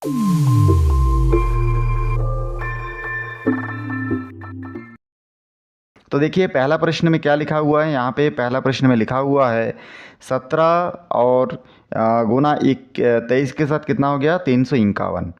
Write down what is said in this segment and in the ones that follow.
तो देखिए पहला प्रश्न में क्या लिखा हुआ है। यहाँ पे पहला प्रश्न में लिखा हुआ है 17 और गुना 23 के साथ कितना हो गया 351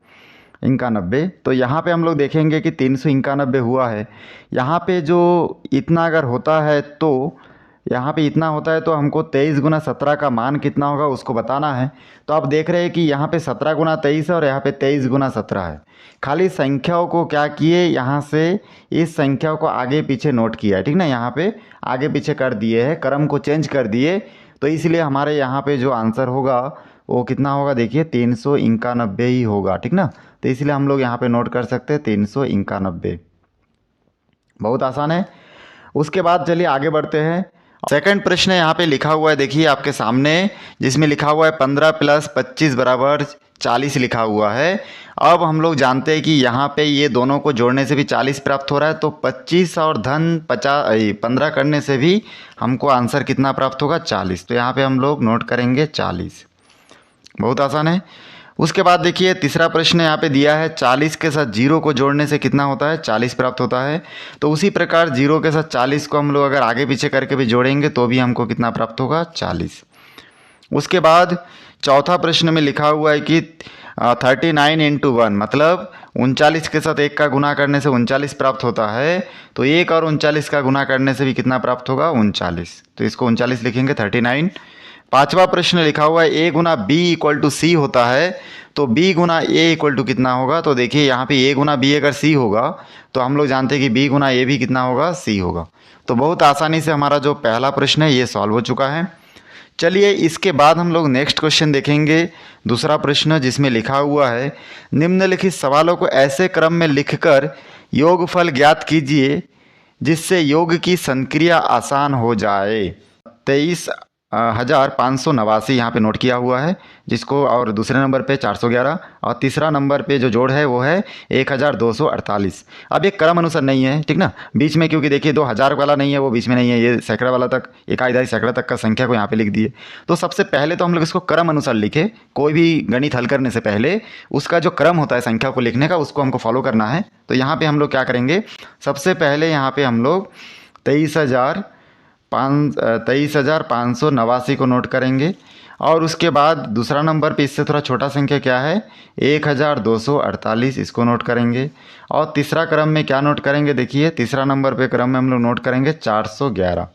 तो यहाँ पे हम लोग देखेंगे कि 391 हुआ है। यहाँ पे जो इतना अगर होता है तो यहाँ पे इतना होता है तो हमको 23 गुना 17 का मान कितना होगा उसको बताना है। तो आप देख रहे हैं कि यहाँ पे 17 गुना 23 है और यहाँ पे 23 गुना 17 है। खाली संख्याओं को क्या किए, यहाँ से इस संख्या को आगे पीछे नोट किया है, ठीक ना। यहाँ पे आगे पीछे कर दिए है, क्रम को चेंज कर दिए, तो इसलिए हमारे यहाँ पे जो आंसर होगा वो कितना होगा, देखिए 391 ही होगा, ठीक ना। तो इसलिए हम लोग यहाँ पे नोट कर सकते हैं 391। बहुत आसान है। उसके बाद चलिए आगे बढ़ते हैं। सेकंड प्रश्न यहाँ पे लिखा हुआ है, देखिए आपके सामने, जिसमें लिखा हुआ है 15 + 25 = 40 लिखा हुआ है। अब हम लोग जानते हैं कि यहाँ पे ये दोनों को जोड़ने से भी 40 प्राप्त हो रहा है, तो 25 और धन 15 करने से भी हमको आंसर कितना प्राप्त होगा 40। तो यहाँ पे हम लोग नोट करेंगे 40। बहुत आसान है। उसके बाद देखिए तीसरा प्रश्न यहाँ पे दिया है 40 के साथ 0 को जोड़ने से कितना होता है 40 प्राप्त होता है। तो उसी प्रकार 0 के साथ 40 को हम लोग अगर आगे पीछे करके भी जोड़ेंगे तो भी हमको कितना प्राप्त होगा 40। उसके बाद चौथा प्रश्न में लिखा हुआ है कि 39 × 1 मतलब 39 के साथ 1 का गुना करने से 39 प्राप्त होता है। तो 1 और 39 का गुना करने से भी कितना प्राप्त होगा 39। तो इसको 39 लिखेंगे 39। पांचवा प्रश्न लिखा हुआ है a गुना b = c होता है, तो b गुना a = कितना होगा। तो देखिए यहाँ पे a गुना b अगर c होगा तो हम लोग जानते हैं कि b गुना a भी कितना होगा c होगा। तो बहुत आसानी से हमारा जो पहला प्रश्न है ये सॉल्व हो चुका है। चलिए इसके बाद हम लोग नेक्स्ट क्वेश्चन देखेंगे, दूसरा प्रश्न, जिसमें लिखा हुआ है निम्नलिखित सवालों को ऐसे क्रम में लिखकर योगफल ज्ञात कीजिए जिससे योग की संक्रिया आसान हो जाए। 23,589 यहाँ पे नोट किया हुआ है जिसको, और दूसरे नंबर पे 411 और तीसरा नंबर पे जो जोड़ है वो है 1248। अब ये क्रम अनुसार नहीं है, ठीक ना, बीच में, क्योंकि देखिए 2000 वाला नहीं है, वो बीच में नहीं है, ये सैकड़ा वाला तक, इकाई दहाई सैकड़ा तक का संख्या को यहाँ पे लिख दिए। तो सबसे पहले तो हम लोग इसको क्रम अनुसार लिखे। कोई भी गणित हल करने से पहले उसका जो क्रम होता है संख्या को लिखने का, उसको हमको फॉलो करना है। तो यहाँ पर हम लोग क्या करेंगे, सबसे पहले यहाँ पर हम लोग 23,589 को नोट करेंगे। और उसके बाद दूसरा नंबर पे इससे थोड़ा छोटा संख्या क्या है 1248, इसको नोट करेंगे। और तीसरा क्रम में क्या नोट करेंगे, देखिए तीसरा नंबर पे क्रम में हम लोग नोट करेंगे 411।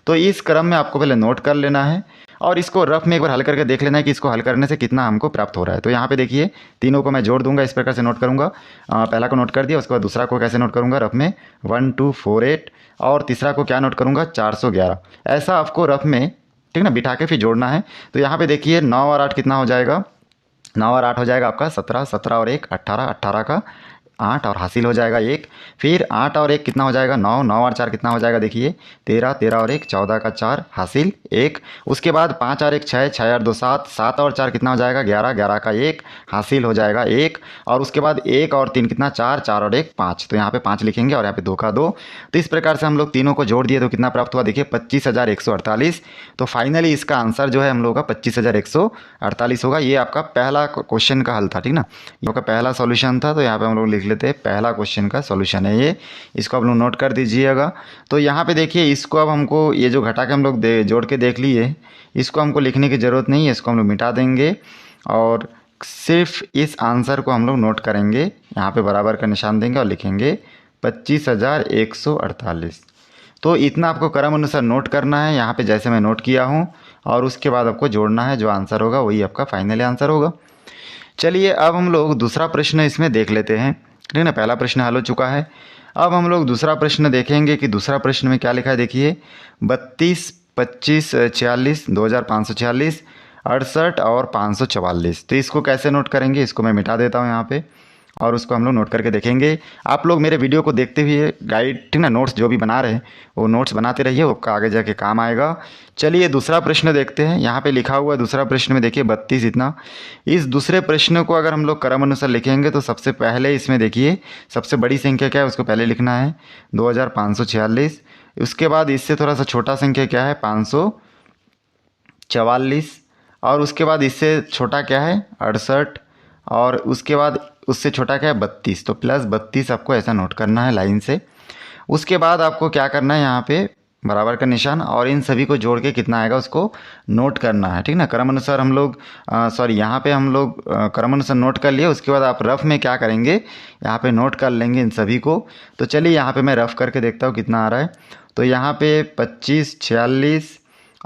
तो इस क्रम में आपको पहले नोट कर लेना है और इसको रफ में एक बार हल करके देख लेना है कि इसको हल करने से कितना हमको प्राप्त हो रहा है। तो यहाँ पे देखिए तीनों को मैं जोड़ दूंगा, इस प्रकार से नोट करूंगा। पहला को नोट कर दिया, उसके बाद दूसरा को कैसे नोट करूंगा रफ में 1248, और तीसरा को क्या नोट करूंगा 411। ऐसा आपको रफ में, ठीक ना, बिठा के फिर जोड़ना है। तो यहाँ पे देखिए 9 और 8 कितना हो जाएगा, 9 और 8 हो जाएगा आपका 17, 17 और 1 18, 18 का 8 और हासिल हो जाएगा 1। फिर 8 और 1 कितना हो जाएगा 9, 9 और 4 कितना हो जाएगा, देखिए 13, 13 और 1 14 का 4 हासिल 1। उसके बाद 5 और 1 6, 6 और 2 7, 7 और 4 कितना हो जाएगा 11, 11 का 1 हासिल हो जाएगा 1। और उसके बाद 1 और 3 कितना 4, 4 और 1 5, तो यहाँ पे 5 लिखेंगे और यहाँ पे 2 का 2। तो इस प्रकार से हम लोग तीनों को जोड़ दिए तो कितना प्राप्त हुआ, देखिए 25,148। तो फाइनली इसका आंसर जो है हम लोगों का 25,148 होगा। ये आपका पहला क्वेश्चन का हल था, ठीक ना, ये आपका पहला सॉल्यूशन था। तो यहाँ पे हम लोग लिख लेते हैं पहला क्वेश्चन का सॉल्यूशन है ये, इसको आप लोग नोट कर दीजिएगा। तो यहाँ पे देखिए इसको अब हमको ये जो घटा के हम लोग जोड़ के देख लिए, इसको हमको लिखने की ज़रूरत नहीं है, इसको हम लोग मिटा देंगे और सिर्फ इस आंसर को हम लोग नोट करेंगे, यहाँ पे बराबर का निशान देंगे और लिखेंगे 25,148। तो इतना आपको क्रम अनुसार नोट करना है यहाँ पे जैसे मैं नोट किया हूँ, और उसके बाद आपको जोड़ना है, जो आंसर होगा वही आपका फाइनली आंसर होगा। चलिए अब हम लोग दूसरा प्रश्न इसमें देख लेते हैं, ठीक है ना। पहला प्रश्न हल हो चुका है। अब हम लोग दूसरा प्रश्न देखेंगे कि दूसरा प्रश्न में क्या लिखा है, देखिए 32, 25, 46, 2546, 68 और 544। तो इसको कैसे नोट करेंगे, इसको मैं मिटा देता हूँ यहाँ पे, और उसको हम लोग नोट करके देखेंगे। आप लोग मेरे वीडियो को देखते हुए गाइड, ठीक ना, नोट्स जो भी बना रहे हैं वो नोट्स बनाते रहिए, वो आगे जाके काम आएगा। चलिए दूसरा प्रश्न देखते हैं। यहाँ पे लिखा हुआ है दूसरा प्रश्न में देखिए 32 इतना। इस दूसरे प्रश्न को अगर हम लोग क्रम अनुसार लिखेंगे तो सबसे पहले इसमें देखिए सबसे बड़ी संख्या क्या है उसको पहले लिखना है 2546। उसके बाद इससे थोड़ा सा छोटा संख्या क्या है 544, और उसके बाद इससे छोटा क्या है 68, और उसके बाद उससे छोटा क्या है 32, तो +32 आपको ऐसा नोट करना है लाइन से। उसके बाद आपको क्या करना है, यहाँ पे बराबर का निशान और इन सभी को जोड़ के कितना आएगा उसको नोट करना है, ठीक ना। क्रम अनुसार हम लोग सॉरी यहाँ पे हम लोग क्रम अनुसार नोट कर लिए। उसके बाद आप रफ में क्या करेंगे, यहाँ पे नोट कर लेंगे इन सभी को। तो चलिए यहाँ पे मैं रफ करके देखता हूँ कितना आ रहा है। तो यहाँ पे 25, 46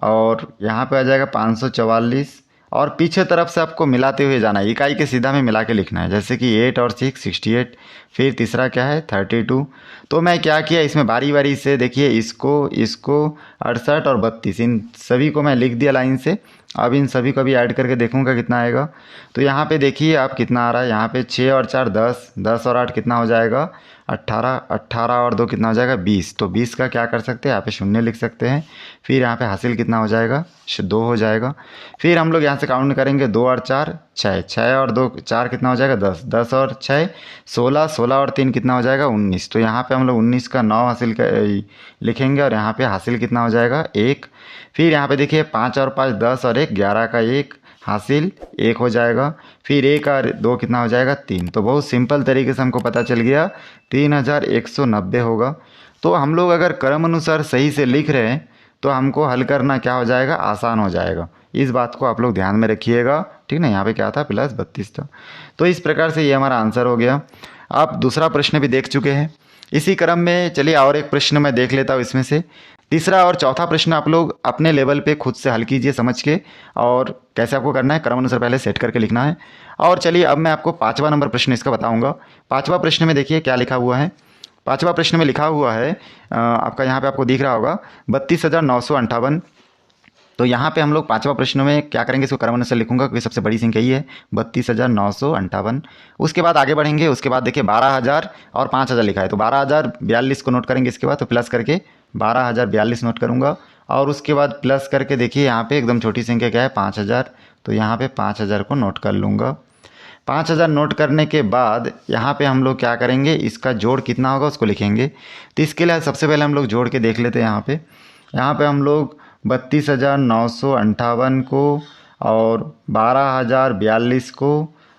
और यहाँ पे आ जाएगा 544 और पीछे तरफ से आपको मिलाते हुए जाना है, इकाई के सीधा में मिला के लिखना है। जैसे कि 8 और 6 68, फिर तीसरा क्या है 32। तो मैं क्या किया, इसमें बारी बारी से देखिए इसको 68 और 32 इन सभी को मैं लिख दिया लाइन से। अब इन सभी को भी ऐड करके देखूंगा कितना आएगा। तो यहाँ पे देखिए आप कितना आ रहा है, यहाँ पे 6 और 4 10, 10 और 8 कितना हो जाएगा 18, 18 और 2 कितना हो जाएगा 20। तो 20 का क्या कर सकते हैं, यहाँ पे शून्य लिख सकते हैं। फिर यहाँ पे हासिल कितना हो जाएगा 2 हो जाएगा। फिर हम लोग यहाँ से काउंट करेंगे 2 और 4 6, 6 और 2 4 कितना हो जाएगा 10, 10 और 6 16, 16 और 3 कितना हो जाएगा 19। तो यहाँ पे हम लोग 19 का 9 हासिल लिखेंगे और यहाँ पे हासिल कितना हो जाएगा 1। फिर यहाँ पे देखिए 5 और 5 10 और 1 11 का 1 हासिल 1 हो जाएगा। फिर 1 और 2 कितना हो जाएगा 3। तो बहुत सिंपल तरीके से हमको पता चल गया 3190 होगा। तो हम लोग अगर क्रम अनुसार सही से लिख रहे हैं तो हमको हल करना क्या हो जाएगा, आसान हो जाएगा। इस बात को आप लोग ध्यान में रखिएगा, ठीक ना। यहाँ पे क्या था +32 था। तो इस प्रकार से ये हमारा आंसर हो गया। आप दूसरा प्रश्न भी देख चुके हैं। इसी क्रम में चलिए और एक प्रश्न मैं देख लेता हूँ इसमें से। तीसरा और चौथा प्रश्न आप लोग अपने लेवल पे खुद से हल कीजिए समझ के, और कैसे आपको करना है क्रम अनुसार पहले सेट करके लिखना है। और चलिए अब मैं आपको 5वां नंबर प्रश्न इसका बताऊंगा। 5वां प्रश्न में देखिए क्या लिखा हुआ है। 5वां प्रश्न में लिखा हुआ है आपका यहाँ पे आपको दिख रहा होगा 32,958। तो यहाँ पे हम लोग 5वां प्रश्न में क्या करेंगे, इसको क्रम अनुसार लिखूंगा क्योंकि सबसे बड़ी संख्या ही है 32,958। उसके बाद आगे बढ़ेंगे। उसके बाद देखिए 12,000 और 5,000 लिखा है, तो 12,042 को नोट करेंगे। इसके बाद तो प्लस करके 12,042 नोट करूँगा और उसके बाद प्लस करके देखिए यहाँ पे एकदम छोटी संख्या क्या है 5,000। तो यहाँ पे 5,000 को नोट कर लूँगा। 5,000 नोट करने के बाद यहाँ पे हम लोग क्या करेंगे, इसका जोड़ कितना होगा उसको लिखेंगे। तो इसके लिए सबसे पहले हम लोग जोड़ के देख लेते हैं। यहाँ पे हम लोग 32,958 को और 12,042 को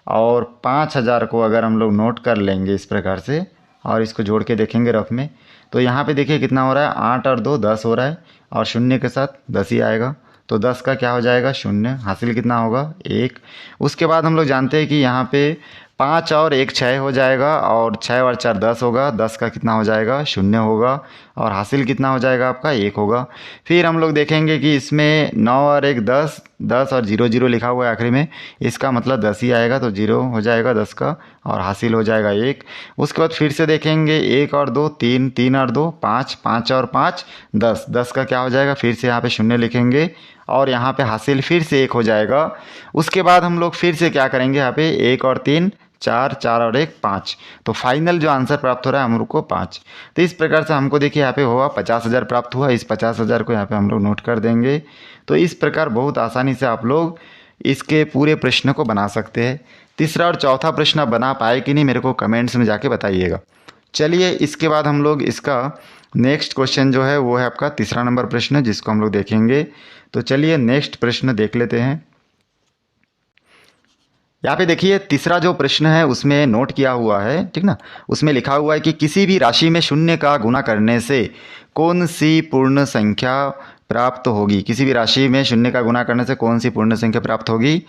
और 5,000 को अगर हम लोग नोट कर लेंगे इस प्रकार से और इसको जोड़ के देखेंगे रफ में, तो यहाँ पे देखिए कितना हो रहा है 8 और 2 10 हो रहा है और शून्य के साथ 10 ही आएगा। तो 10 का क्या हो जाएगा 0, हासिल कितना होगा 1। उसके बाद हम लोग जानते हैं कि यहाँ पे 5 और 1 6 हो जाएगा और 6 और 4 10 होगा। 10 का कितना हो जाएगा 0 होगा और हासिल कितना हो जाएगा आपका 1 होगा। फिर हम लोग देखेंगे कि इसमें 9 और 1 10, 10 और 0 0 लिखा हुआ है आखिरी में, इसका मतलब 10 ही आएगा। तो 0 हो जाएगा 10 का और हासिल हो जाएगा 1। उसके बाद फिर से देखेंगे 1 और 2 3, 3 और 2 5, 5 और 5 10, 10 का क्या हो जाएगा, फिर से यहाँ पे 0 लिखेंगे और यहाँ पे हासिल फिर से 1 हो जाएगा। उसके बाद हम लोग फिर से क्या करेंगे, यहाँ पे 1 और 3 4, 4 और 1 5। तो फाइनल जो आंसर प्राप्त हो रहा है हम लोग को 5। तो इस प्रकार से हमको देखिए यहाँ पे हुआ 50,000 प्राप्त हुआ। इस 50,000 को यहाँ पे हम लोग नोट कर देंगे। तो इस प्रकार बहुत आसानी से आप लोग इसके पूरे प्रश्न को बना सकते हैं। तीसरा और चौथा प्रश्न आप बना पाए कि नहीं मेरे को कमेंट्स में जाके बताइएगा। चलिए इसके बाद हम लोग इसका नेक्स्ट क्वेश्चन जो है वो है आपका तीसरा नंबर प्रश्न, जिसको हम लोग देखेंगे। तो चलिए नेक्स्ट प्रश्न देख लेते हैं। यहाँ पे देखिए तीसरा जो प्रश्न है उसमें नोट किया हुआ है, ठीक ना। उसमें लिखा हुआ है कि किसी भी राशि में शून्य का गुणा करने से कौन सी पूर्ण संख्या प्राप्त होगी। किसी भी राशि में शून्य का गुणा करने से कौन सी पूर्ण संख्या प्राप्त होगी।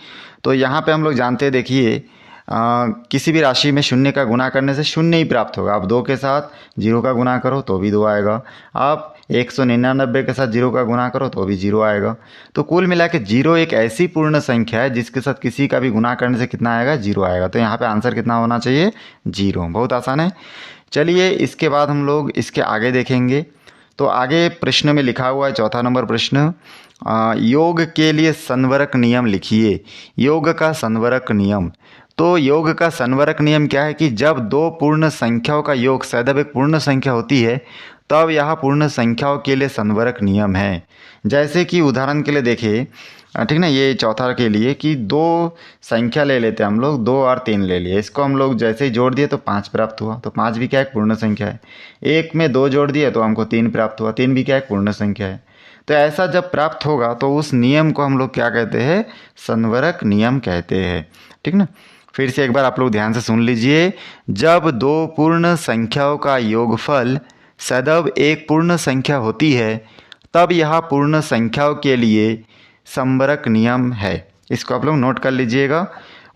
तो यहाँ पे हम लोग जानते हैं देखिए किसी भी राशि में शून्य का गुणा करने से शून्य ही प्राप्त होगा। आप 2 के साथ 0 का गुणा करो तो भी 2 आएगा। आप 199 के साथ 0 का गुणा करो तो भी 0 आएगा। तो कुल मिला के 0 एक ऐसी पूर्ण संख्या है जिसके साथ किसी का भी गुणा करने से कितना आएगा 0 आएगा। तो यहाँ पे आंसर कितना होना चाहिए 0। बहुत आसान है। चलिए इसके बाद हम लोग इसके आगे देखेंगे। तो आगे प्रश्न में लिखा हुआ है चौथा नंबर प्रश्न, योग के लिए संवरक नियम लिखिए। योग का संवरक नियम। तो योग का संवरक नियम क्या है कि जब 2 पूर्ण संख्याओं का योग सदैव एक पूर्ण संख्या होती है तब यह पूर्ण संख्याओं के लिए संवरक नियम है। जैसे कि उदाहरण के लिए देखिए, ठीक ना, ये चौथा के लिए कि 2 संख्या ले लेते हैं हम लोग, 2 और 3 ले लिए। इसको हम लोग जैसे ही जोड़ दिए तो 5 प्राप्त हुआ। तो 5 भी क्या एक पूर्ण संख्या है। 1 में 2 जोड़ दिए तो हमको 3 प्राप्त हुआ। 3 भी क्या एक पूर्ण संख्या है। तो ऐसा जब प्राप्त होगा तो उस नियम को हम लोग क्या कहते हैं, संवरक नियम कहते हैं, ठीक ना। फिर से एक बार आप लोग ध्यान से सुन लीजिए। जब दो पूर्ण संख्याओं का योगफल सदैव एक पूर्ण संख्या होती है तब यह पूर्ण संख्याओं के लिए संबरक नियम है। इसको आप लोग नोट कर लीजिएगा।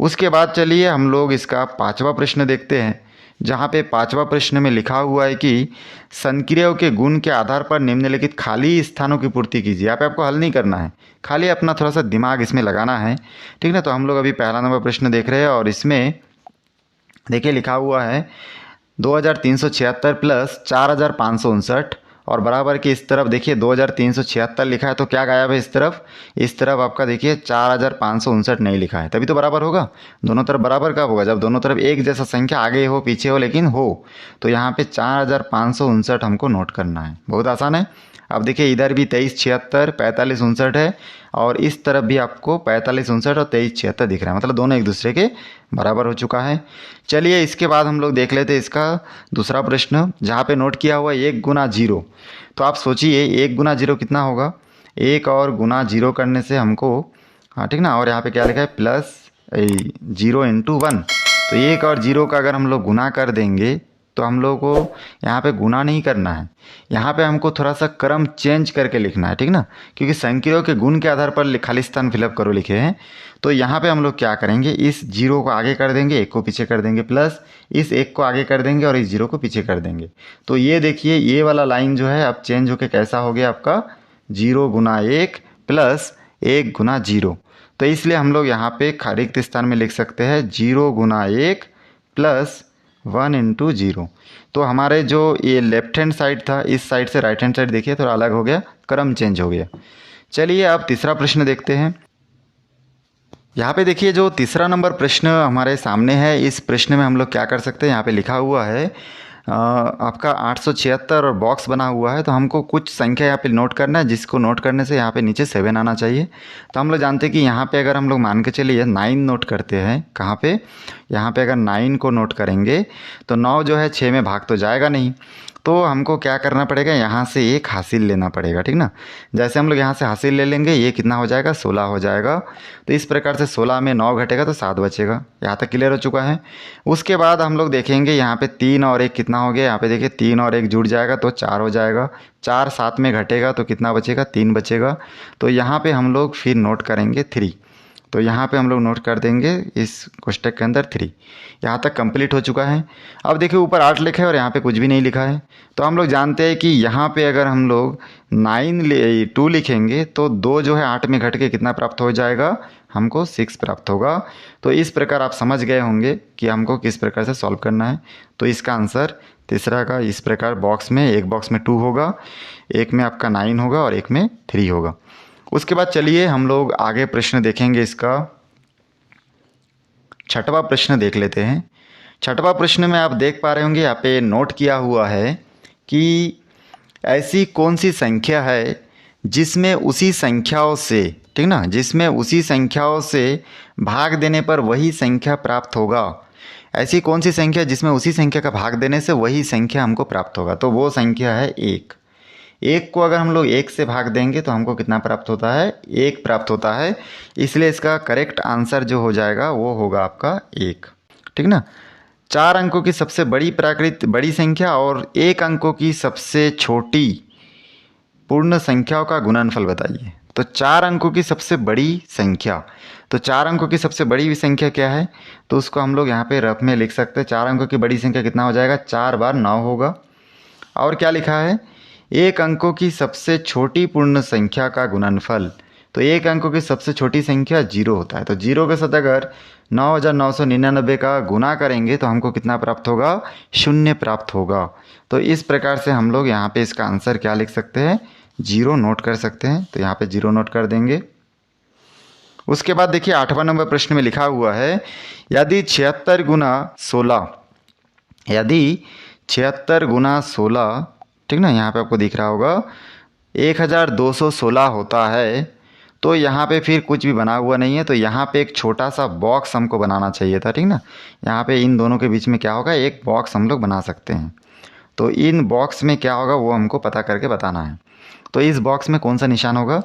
उसके बाद चलिए हम लोग इसका 5वां प्रश्न देखते हैं, जहाँ पे 5वां प्रश्न में लिखा हुआ है कि संक्रियाओं के गुण के आधार पर निम्नलिखित खाली स्थानों की पूर्ति कीजिए। यहाँ पे आपको हल नहीं करना है, खाली अपना थोड़ा सा दिमाग इसमें लगाना है, ठीक ना। तो हम लोग अभी पहला नंबर प्रश्न देख रहे हैं और इसमें देखिए लिखा हुआ है 2376 प्लस 4559 और बराबर के इस तरफ देखिए 2376 लिखा है तो क्या गायब है इस तरफ आपका देखिए 4559 नहीं लिखा है, तभी तो बराबर होगा। दोनों तरफ बराबर कब होगा? जब दोनों तरफ एक जैसा संख्या आगे हो पीछे हो लेकिन हो। तो यहाँ पे 4559 हमको नोट करना है, बहुत आसान है। अब देखिए इधर भी 2376 4559 है और इस तरफ भी आपको 4559 और 2376 दिख रहा है, मतलब दोनों एक दूसरे के बराबर हो चुका है। चलिए इसके बाद हम लोग देख लेते हैं इसका दूसरा प्रश्न, जहाँ पे नोट किया हुआ है 1 गुना 0। तो आप सोचिए 1 गुना 0 कितना होगा? 1 और गुना 0 करने से हमको, हाँ ठीक ना, और यहाँ पे क्या लिखा है प्लस 0 इंटू 1। तो 1 और 0 का अगर हम लोग गुना कर देंगे तो हम लोग को यहाँ पे गुना नहीं करना है, यहाँ पे हमको थोड़ा सा क्रम चेंज करके लिखना है, ठीक ना, क्योंकि संक्रियाओं के गुण के आधार पर खाली स्थान फिलअप करो लिखे हैं। तो यहाँ पे हम लोग क्या करेंगे, इस 0 को आगे कर देंगे, 1 को पीछे कर देंगे, प्लस इस 1 को आगे कर देंगे और इस 0 को पीछे कर देंगे। तो ये देखिए ये वाला लाइन जो है अब चेंज होके कैसा हो गया आपका 0 गुना 1 प्लस 1 गुना 0। तो इसलिए हम लोग यहाँ पे रिक्त स्थान में लिख सकते हैं 0 गुना 1 प्लस 1 इंटू 0। तो हमारे जो ये लेफ्ट हैंड साइड था इस साइड से राइट हैंड साइड देखिए थोड़ा अलग हो गया, क्रम चेंज हो गया। चलिए अब तीसरा प्रश्न देखते हैं। यहाँ पे देखिए जो तीसरा नंबर प्रश्न हमारे सामने है, इस प्रश्न में हम लोग क्या कर सकते हैं, यहाँ पे लिखा हुआ है आपका 876 और बॉक्स बना हुआ है। तो हमको कुछ संख्या यहाँ पे नोट करना है, जिसको नोट करने से यहाँ पे नीचे 7 आना चाहिए। तो हम लोग जानते हैं कि यहाँ पे अगर हम लोग मान के चलिए 9 नोट करते हैं, कहाँ पे, यहाँ पे अगर 9 को नोट करेंगे तो 9 जो है 6 में भाग तो जाएगा नहीं, तो हमको क्या करना पड़ेगा, यहाँ से 1 हासिल लेना पड़ेगा, ठीक ना। जैसे हम लोग यहाँ से हासिल ले लेंगे ये कितना हो जाएगा 16 हो जाएगा। तो इस प्रकार से 16 में 9 घटेगा तो 7 बचेगा। यहाँ तक क्लियर हो चुका है। उसके बाद हम लोग देखेंगे यहाँ पे 3 और 1 कितना हो गया, यहाँ पे देखिए 3 और 1 जुड़ जाएगा तो 4 हो जाएगा। 4 7 में घटेगा तो कितना बचेगा, 3 बचेगा। तो यहाँ पे हम लोग फिर नोट करेंगे 3। तो यहाँ पे हम लोग नोट कर देंगे इस कोष्टक के अंदर 3। यहाँ तक कंप्लीट हो चुका है। अब देखिए ऊपर 8 लिखा है और यहाँ पे कुछ भी नहीं लिखा है। तो हम लोग जानते हैं कि यहाँ पे अगर हम लोग 2 लिखेंगे तो 2 जो है 8 में घट के कितना प्राप्त हो जाएगा, हमको 6 प्राप्त होगा। तो इस प्रकार आप समझ गए होंगे कि हमको किस प्रकार से सॉल्व करना है। तो इसका आंसर तीसरा का इस प्रकार बॉक्स में, एक बॉक्स में 2 होगा, एक में आपका 9 होगा और एक में 3 होगा। उसके बाद चलिए हम लोग आगे प्रश्न देखेंगे। इसका 6वां प्रश्न देख लेते हैं। 6वां प्रश्न में आप देख पा रहे होंगे यहाँ पे नोट किया हुआ है कि ऐसी कौन सी संख्या है जिसमें उसी संख्याओं से, ठीक ना, जिसमें उसी संख्याओं से भाग देने पर वही संख्या प्राप्त होगा। ऐसी कौन सी संख्या जिसमें उसी संख्या का भाग देने से वही संख्या हमको प्राप्त होगा। तो वो संख्या है 1। 1 को अगर हम लोग 1 से भाग देंगे तो हमको कितना प्राप्त होता है, 1 प्राप्त होता है। इसलिए इसका करेक्ट आंसर जो हो जाएगा वो होगा आपका 1, ठीक ना। 4 अंकों की सबसे बड़ी संख्या और 1 अंकों की सबसे छोटी पूर्ण संख्याओं का गुणनफल बताइए। तो 4 अंकों की सबसे बड़ी संख्या, तो 4 अंकों की सबसे बड़ी संख्या क्या है, तो उसको हम लोग यहाँ पे रफ में लिख सकते हैं। 4 अंकों की बड़ी संख्या कितना हो जाएगा, 4 बार 9 होगा। और क्या लिखा है, 1 अंकों की सबसे छोटी पूर्ण संख्या का गुणनफल। तो 1 अंकों की सबसे छोटी संख्या 0 होता है। तो 0 के साथ अगर 9999 का गुना करेंगे तो हमको कितना प्राप्त होगा, 0 प्राप्त होगा। तो इस प्रकार से हम लोग यहाँ पे इसका आंसर क्या लिख सकते हैं, 0 नोट कर सकते हैं। तो यहाँ पे 0 नोट कर देंगे। उसके बाद देखिए 8वां नंबर प्रश्न में लिखा हुआ है यदि 76 गुना 16, यदि 76 गुना 16, ठीक ना, यहाँ पे आपको दिख रहा होगा 1216 होता है। तो यहाँ पे फिर कुछ भी बना हुआ नहीं है, तो यहाँ पे एक छोटा सा बॉक्स हमको बनाना चाहिए था, ठीक ना। यहाँ पे इन दोनों के बीच में क्या होगा, एक बॉक्स हम लोग बना सकते हैं। तो इन बॉक्स में क्या होगा वो हमको पता करके बताना है। तो इस बॉक्स में कौन सा निशान होगा,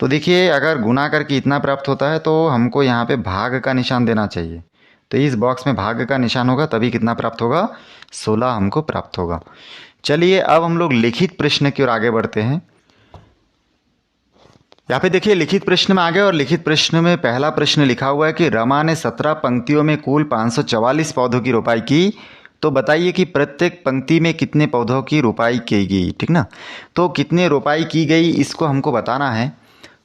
तो देखिए अगर गुना करके इतना प्राप्त होता है तो हमको यहाँ पे भाग का निशान देना चाहिए। तो इस बॉक्स में भाग का निशान होगा, तभी कितना प्राप्त होगा, 16 हमको प्राप्त होगा। चलिए अब हम लोग लिखित प्रश्न की ओर आगे बढ़ते हैं। यहाँ पे देखिए लिखित प्रश्न में आ गए और लिखित प्रश्न में पहला प्रश्न लिखा हुआ है कि रमा ने 17 पंक्तियों में कुल 544 पौधों की रोपाई की, तो बताइए कि प्रत्येक पंक्ति में कितने पौधों की रोपाई की गई। ठीक ना, तो कितने रोपाई की गई इसको हमको बताना है।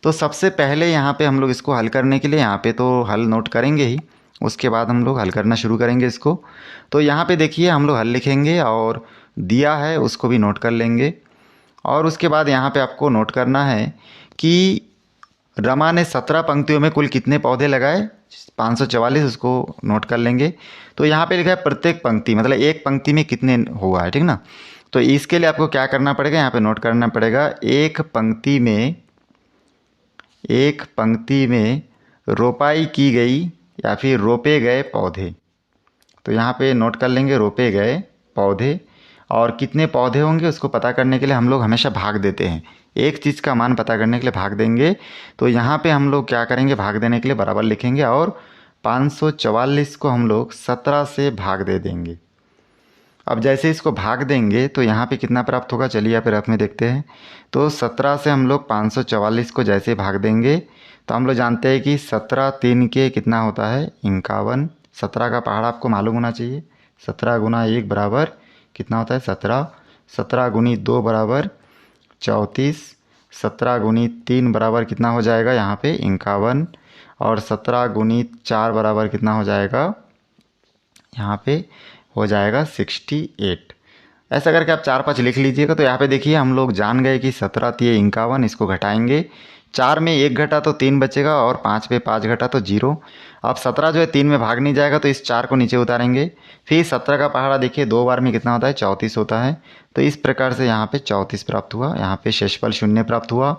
तो सबसे पहले यहाँ पे हम लोग इसको हल करने के लिए यहाँ पे तो हल नोट करेंगे ही, उसके बाद हम लोग हल करना शुरू करेंगे इसको। तो यहाँ पे देखिए हम लोग हल लिखेंगे और दिया है उसको भी नोट कर लेंगे। और उसके बाद यहाँ पे आपको नोट करना है कि रमा ने 17 पंक्तियों में कुल कितने पौधे लगाए, 544, उसको नोट कर लेंगे। तो यहाँ पे लिखा है प्रत्येक पंक्ति, मतलब एक पंक्ति में कितने हुआ है। ठीक ना, तो इसके लिए आपको क्या करना पड़ेगा, यहाँ पे नोट करना पड़ेगा एक पंक्ति में रोपाई की गई या फिर रोपे गए पौधे। तो यहाँ पे नोट कर लेंगे रोपे गए पौधे, और कितने पौधे होंगे उसको पता करने के लिए हम लोग हमेशा भाग देते हैं। एक चीज़ का मान पता करने के लिए भाग देंगे। तो यहाँ पे हम लोग क्या करेंगे, भाग देने के लिए बराबर लिखेंगे और 544 को हम लोग 17 से भाग दे देंगे। अब जैसे इसको भाग देंगे तो यहाँ पे कितना प्राप्त होगा, चलिए यहाँ पे रफ में देखते हैं। तो 17 से हम लोग 544 को जैसे भाग देंगे तो हम लोग जानते हैं कि 17 3 के कितना होता है, 51। 17 का पहाड़ा आपको मालूम होना चाहिए, 17 गुना 1 बराबर कितना होता है, 17। 17 गुनी 2 बराबर 34। 17 गुनी 3 बराबर कितना हो जाएगा यहाँ पे 51। और 17 गुनी 4 बराबर कितना हो जाएगा, यहाँ पे हो जाएगा 68। ऐसा करके आप 4 5 लिख लीजिएगा। तो यहाँ पे देखिए हम लोग जान गए कि 17 तिये 51, इसको घटाएंगे। 4 में 1 घटा तो 3 बचेगा और 5 पे 5 घटा तो 0। अब 17 जो है 3 में भाग नहीं जाएगा तो इस 4 को नीचे उतारेंगे। फिर 17 का पहाड़ा देखिए 2 बार में कितना होता है, 34 होता है। तो इस प्रकार से यहाँ पे 34 प्राप्त हुआ। यहाँ पे शेषफल 0 प्राप्त हुआ,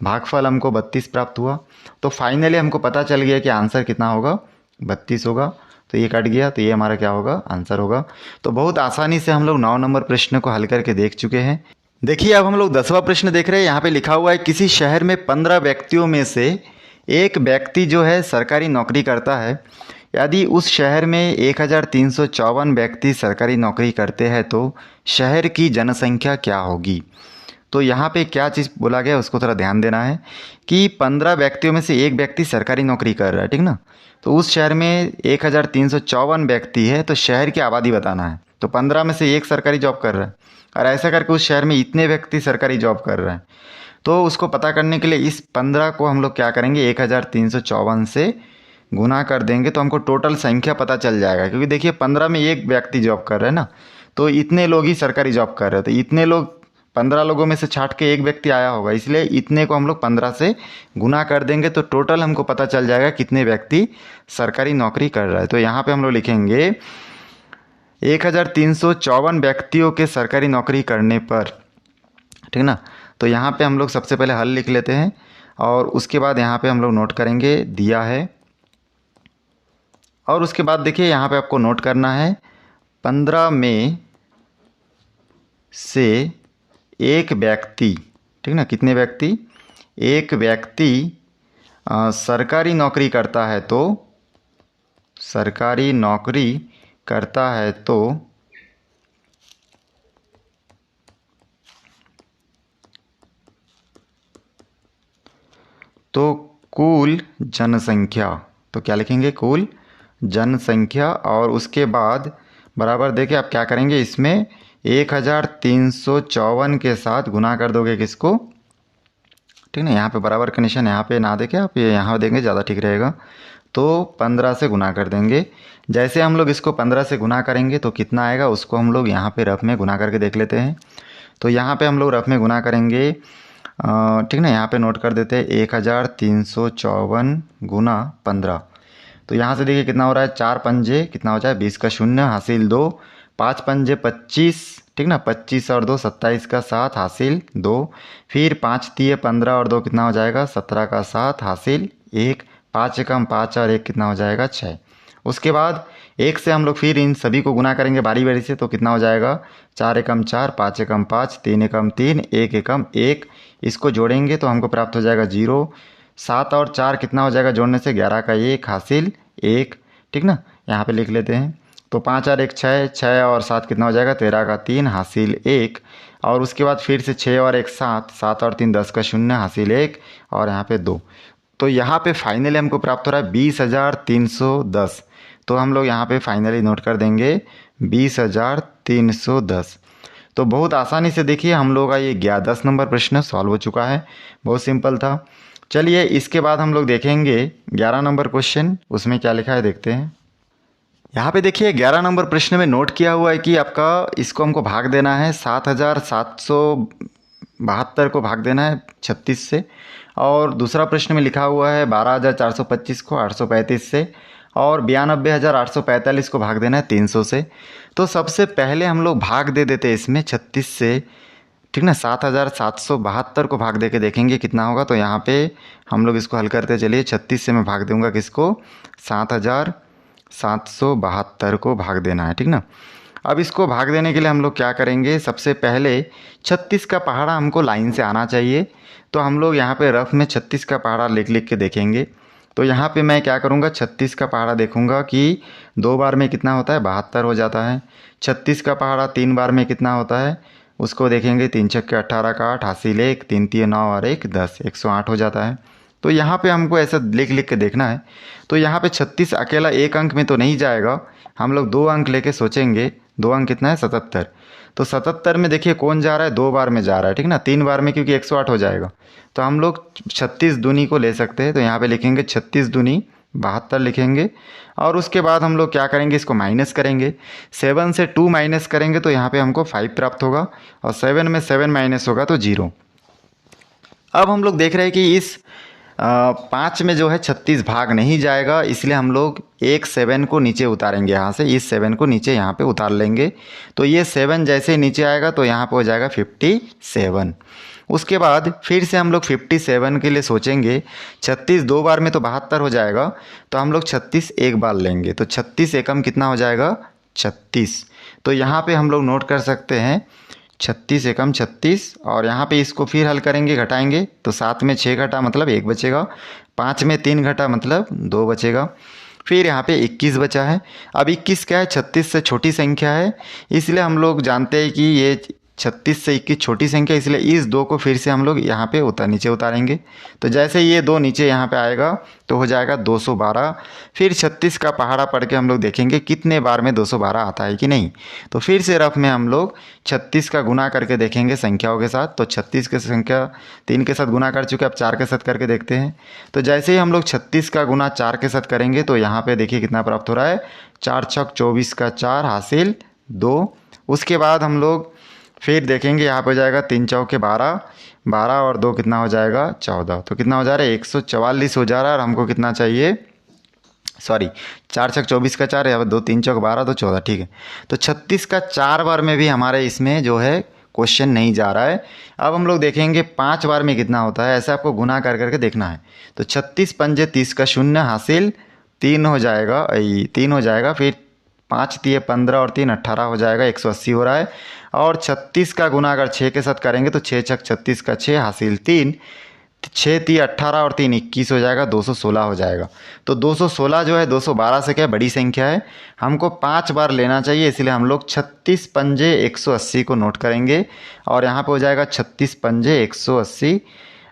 भागफल हमको 32 प्राप्त हुआ। तो फाइनली हमको पता चल गया कि आंसर कितना होगा, 32 होगा। तो ये कट गया, तो ये हमारा क्या होगा, आंसर होगा। तो बहुत आसानी से हम लोग 9 नंबर प्रश्न को हल करके देख चुके हैं। देखिए अब हम लोग 10वां प्रश्न देख रहे हैं। यहाँ पे लिखा हुआ है किसी शहर में 15 व्यक्तियों में से एक व्यक्ति जो है सरकारी नौकरी करता है। यदि उस शहर में 1354 व्यक्ति सरकारी नौकरी करते हैं तो शहर की जनसंख्या क्या होगी। तो यहाँ पे क्या चीज़ बोला गया उसको थोड़ा ध्यान देना है कि 15 व्यक्तियों में से एक व्यक्ति सरकारी नौकरी कर रहा है। ठीक ना, तो उस शहर में 1354 व्यक्ति है, तो शहर की आबादी बताना है। तो 15 में से एक सरकारी जॉब कर रहा है और ऐसा करके उस शहर में इतने व्यक्ति सरकारी जॉब कर रहे हैं। तो उसको पता करने के लिए इस 15 को हम लोग क्या करेंगे, 1354 से गुना कर देंगे तो हमको टोटल संख्या पता चल जाएगा। क्योंकि देखिए 15 में एक व्यक्ति जॉब कर रहे हैं ना, तो इतने लोग ही सरकारी जॉब कर रहे हैं। तो इतने लोग 15 लोगों में से छाट के एक व्यक्ति आया होगा, इसलिए इतने को हम लोग 15 से गुना कर देंगे तो टोटल हमको पता चल जाएगा कितने व्यक्ति सरकारी नौकरी कर रहा है। तो यहाँ पे हम लोग लिखेंगे 1354 व्यक्तियों के सरकारी नौकरी करने पर। ठीक ना, तो यहाँ पे हम लोग सबसे पहले हल लिख लेते हैं और उसके बाद यहाँ पे हम लोग नोट करेंगे दिया है। और उसके बाद देखिए यहाँ पे आपको नोट करना है 15 में से एक व्यक्ति, ठीक ना, कितने व्यक्ति, एक व्यक्ति सरकारी नौकरी करता है तो सरकारी नौकरी करता है तो कुल जनसंख्या, तो क्या लिखेंगे, कुल जनसंख्या। और उसके बाद बराबर देखिए आप क्या करेंगे, इसमें 1354 के साथ गुना कर दोगे किसको, ठीक ना। यहाँ पे बराबर का निशान यहाँ पे ना देके आप ये यहाँ देंगे, ज़्यादा ठीक रहेगा। तो 15 से गुना कर देंगे। जैसे हम लोग इसको 15 से गुना करेंगे तो कितना आएगा उसको हम लोग यहाँ पे रफ में गुना करके देख लेते हैं। तो यहाँ पे हम लोग रफ में गुना करेंगे, ठीक ना, यहाँ पे नोट कर देते हैं 1354 गुना 15। तो यहाँ से देखिए कितना हो रहा है, 4 पंजे कितना हो जाए, 20 का 0 हासिल 2, 5 पंजे 25, ठीक ना, 25 और 2 27 का 7 हासिल 2, फिर 5 तिये 15 और 2 कितना हो जाएगा, 17 का 7 हासिल 1, 5 एकम 5 और 1 कितना हो जाएगा 6। उसके बाद 1 से हम लोग फिर इन सभी को गुना करेंगे बारी बारी से, तो कितना हो जाएगा, 4 एकम 4, 5 एकम 5, 3 एकम 3, 1 एकम 1। इसको जोड़ेंगे तो हमको प्राप्त हो जाएगा 0। 7 और 4 कितना हो जाएगा जोड़ने से, 11 का 1 हासिल 1, ठीक ना। यहाँ पे लिख लेते हैं। तो 5 और 1 6, 6 और 7 कितना हो जाएगा 13 का 3 हासिल 1, और उसके बाद फिर से 6 और 1 7, 7 और 3 10 का 0 हासिल 1, और यहाँ पे 2। तो यहाँ पे फाइनली हमको प्राप्त हो रहा है 20,310। तो हम लोग यहाँ पे फाइनली नोट कर देंगे 20,310। तो बहुत आसानी से देखिए हम लोग का ये 10 नंबर प्रश्न सॉल्व हो चुका है, बहुत सिंपल था। चलिए इसके बाद हम लोग देखेंगे 11 नंबर क्वेश्चन, उसमें क्या लिखा है देखते हैं। यहाँ पे देखिए 11 नंबर प्रश्न में नोट किया हुआ है कि आपका इसको हमको भाग देना है 7,772 को भाग देना है 36 से, और दूसरा प्रश्न में लिखा हुआ है 12,425 को 835 से, और 92,845 को भाग देना है 300 से। तो सबसे पहले हम लोग भाग दे देते हैं इसमें 36 से, ठीक ना। 7,772 को भाग दे के देखेंगे कितना होगा। तो यहाँ पे हम लोग इसको हल करते चलिए। 36 से मैं भाग दूंगा किसको, 7,772 को भाग देना है, ठीक ना। अब इसको भाग देने के लिए हम लोग क्या करेंगे, सबसे पहले 36 का पहाड़ा हमको लाइन से आना चाहिए। तो हम लोग यहाँ पे रफ में 36 का पहाड़ा लिख लिख के देखेंगे। तो यहाँ पे मैं क्या करूँगा, 36 का पहाड़ा देखूँगा कि 2 बार में कितना होता है 72 हो जाता है। 36 का पहाड़ा 3 बार में कितना होता है, उसको देखेंगे 3 छक्के 18 का 8 हासिल 1, 3 तिये 9 और 1 10, 108 हो जाता है। तो यहाँ पे हमको ऐसा लिख लिख के देखना है। तो यहाँ पे 36 अकेला एक अंक में तो नहीं जाएगा, हम लोग 2 अंक लेके सोचेंगे। 2 अंक कितना है 77। तो 77 में देखिए कौन जा रहा है, 2 बार में जा रहा है, ठीक ना। 3 बार में क्योंकि 108 हो जाएगा। तो हम लोग 36 दूनी को ले सकते हैं। तो यहाँ पे लिखेंगे 36 दूनी 72 लिखेंगे, और उसके बाद हम लोग क्या करेंगे, इसको माइनस करेंगे। 7 से 2 माइनस करेंगे तो यहाँ पे हमको 5 प्राप्त होगा, और 7 में 7 माइनस होगा तो 0। अब हम लोग देख रहे हैं कि इस 5 में जो है 36 भाग नहीं जाएगा, इसलिए हम लोग एक 7 को नीचे उतारेंगे। यहाँ से इस 7 को नीचे यहाँ पे उतार लेंगे। तो ये 7 जैसे ही नीचे आएगा तो यहाँ पे हो जाएगा 57। उसके बाद फिर से हम लोग 57 के लिए सोचेंगे। 36 2 बार में तो 72 हो जाएगा, तो हम लोग 36 एक बार लेंगे। तो 36 एकम कितना हो जाएगा 36। तो यहाँ पे हम लोग नोट कर सकते हैं 36 एकम 36, और यहाँ पे इसको फिर हल करेंगे, घटाएंगे। तो 7 में 6 घटा मतलब 1 बचेगा, 5 में 3 घटा मतलब 2 बचेगा, फिर यहाँ पे 21 बचा है। अब 21 क्या है, 36 से छोटी संख्या है, इसलिए हम लोग जानते हैं कि ये 36 से 21 छोटी संख्या, इसलिए इस 2 को फिर से हम लोग यहाँ पे नीचे उतारेंगे। तो जैसे ये 2 नीचे यहाँ पे आएगा तो हो जाएगा 212। फिर 36 का पहाड़ा पढ़ के हम लोग देखेंगे कितने बार में 212 आता है कि नहीं। तो फिर से रफ में हम लोग 36 का गुना करके देखेंगे संख्याओं के साथ। तो 36 की संख्या 3 के साथ गुना कर चुके, अब 4 के साथ करके देखते हैं। तो जैसे ही हम लोग 36 का गुना 4 के साथ करेंगे तो यहाँ पे देखिए कितना प्राप्त हो रहा है, 4 छक 24 का 4 हासिल 2। उसके बाद हम लोग फिर देखेंगे, यहाँ पे हो जाएगा 3 चौके 12, 12 और 2 कितना हो जाएगा 14। तो कितना हो जा रहा है 144 हो जा रहा है, और हमको कितना चाहिए, सॉरी 4 छक 24 का 4, यहाँ पर 2 3 चौक 12 तो 14, ठीक है। तो 36 का 4 बार में भी हमारे इसमें जो है क्वेश्चन नहीं जा रहा है। अब हम लोग देखेंगे 5 बार में कितना होता है, ऐसे आपको गुना कर करके देखना है। तो 36 पंजे 30 का 0 हासिल 3 हो जाएगा, 3 हो जाएगा। फिर 5 तिये 15 और 3 18 हो जाएगा, 180 हो रहा है। और 36 का गुना अगर 6 के साथ करेंगे तो 6 छक 36 का 6 हासिल 3, 6 तिये 18 और 3 21 हो जाएगा, 216 हो जाएगा। तो 216 जो है 212 से क्या बड़ी संख्या है, हमको 5 बार लेना चाहिए, इसलिए हम लोग 36 पंजे 180 को नोट करेंगे, और यहाँ पे हो जाएगा 36 पंजे 180।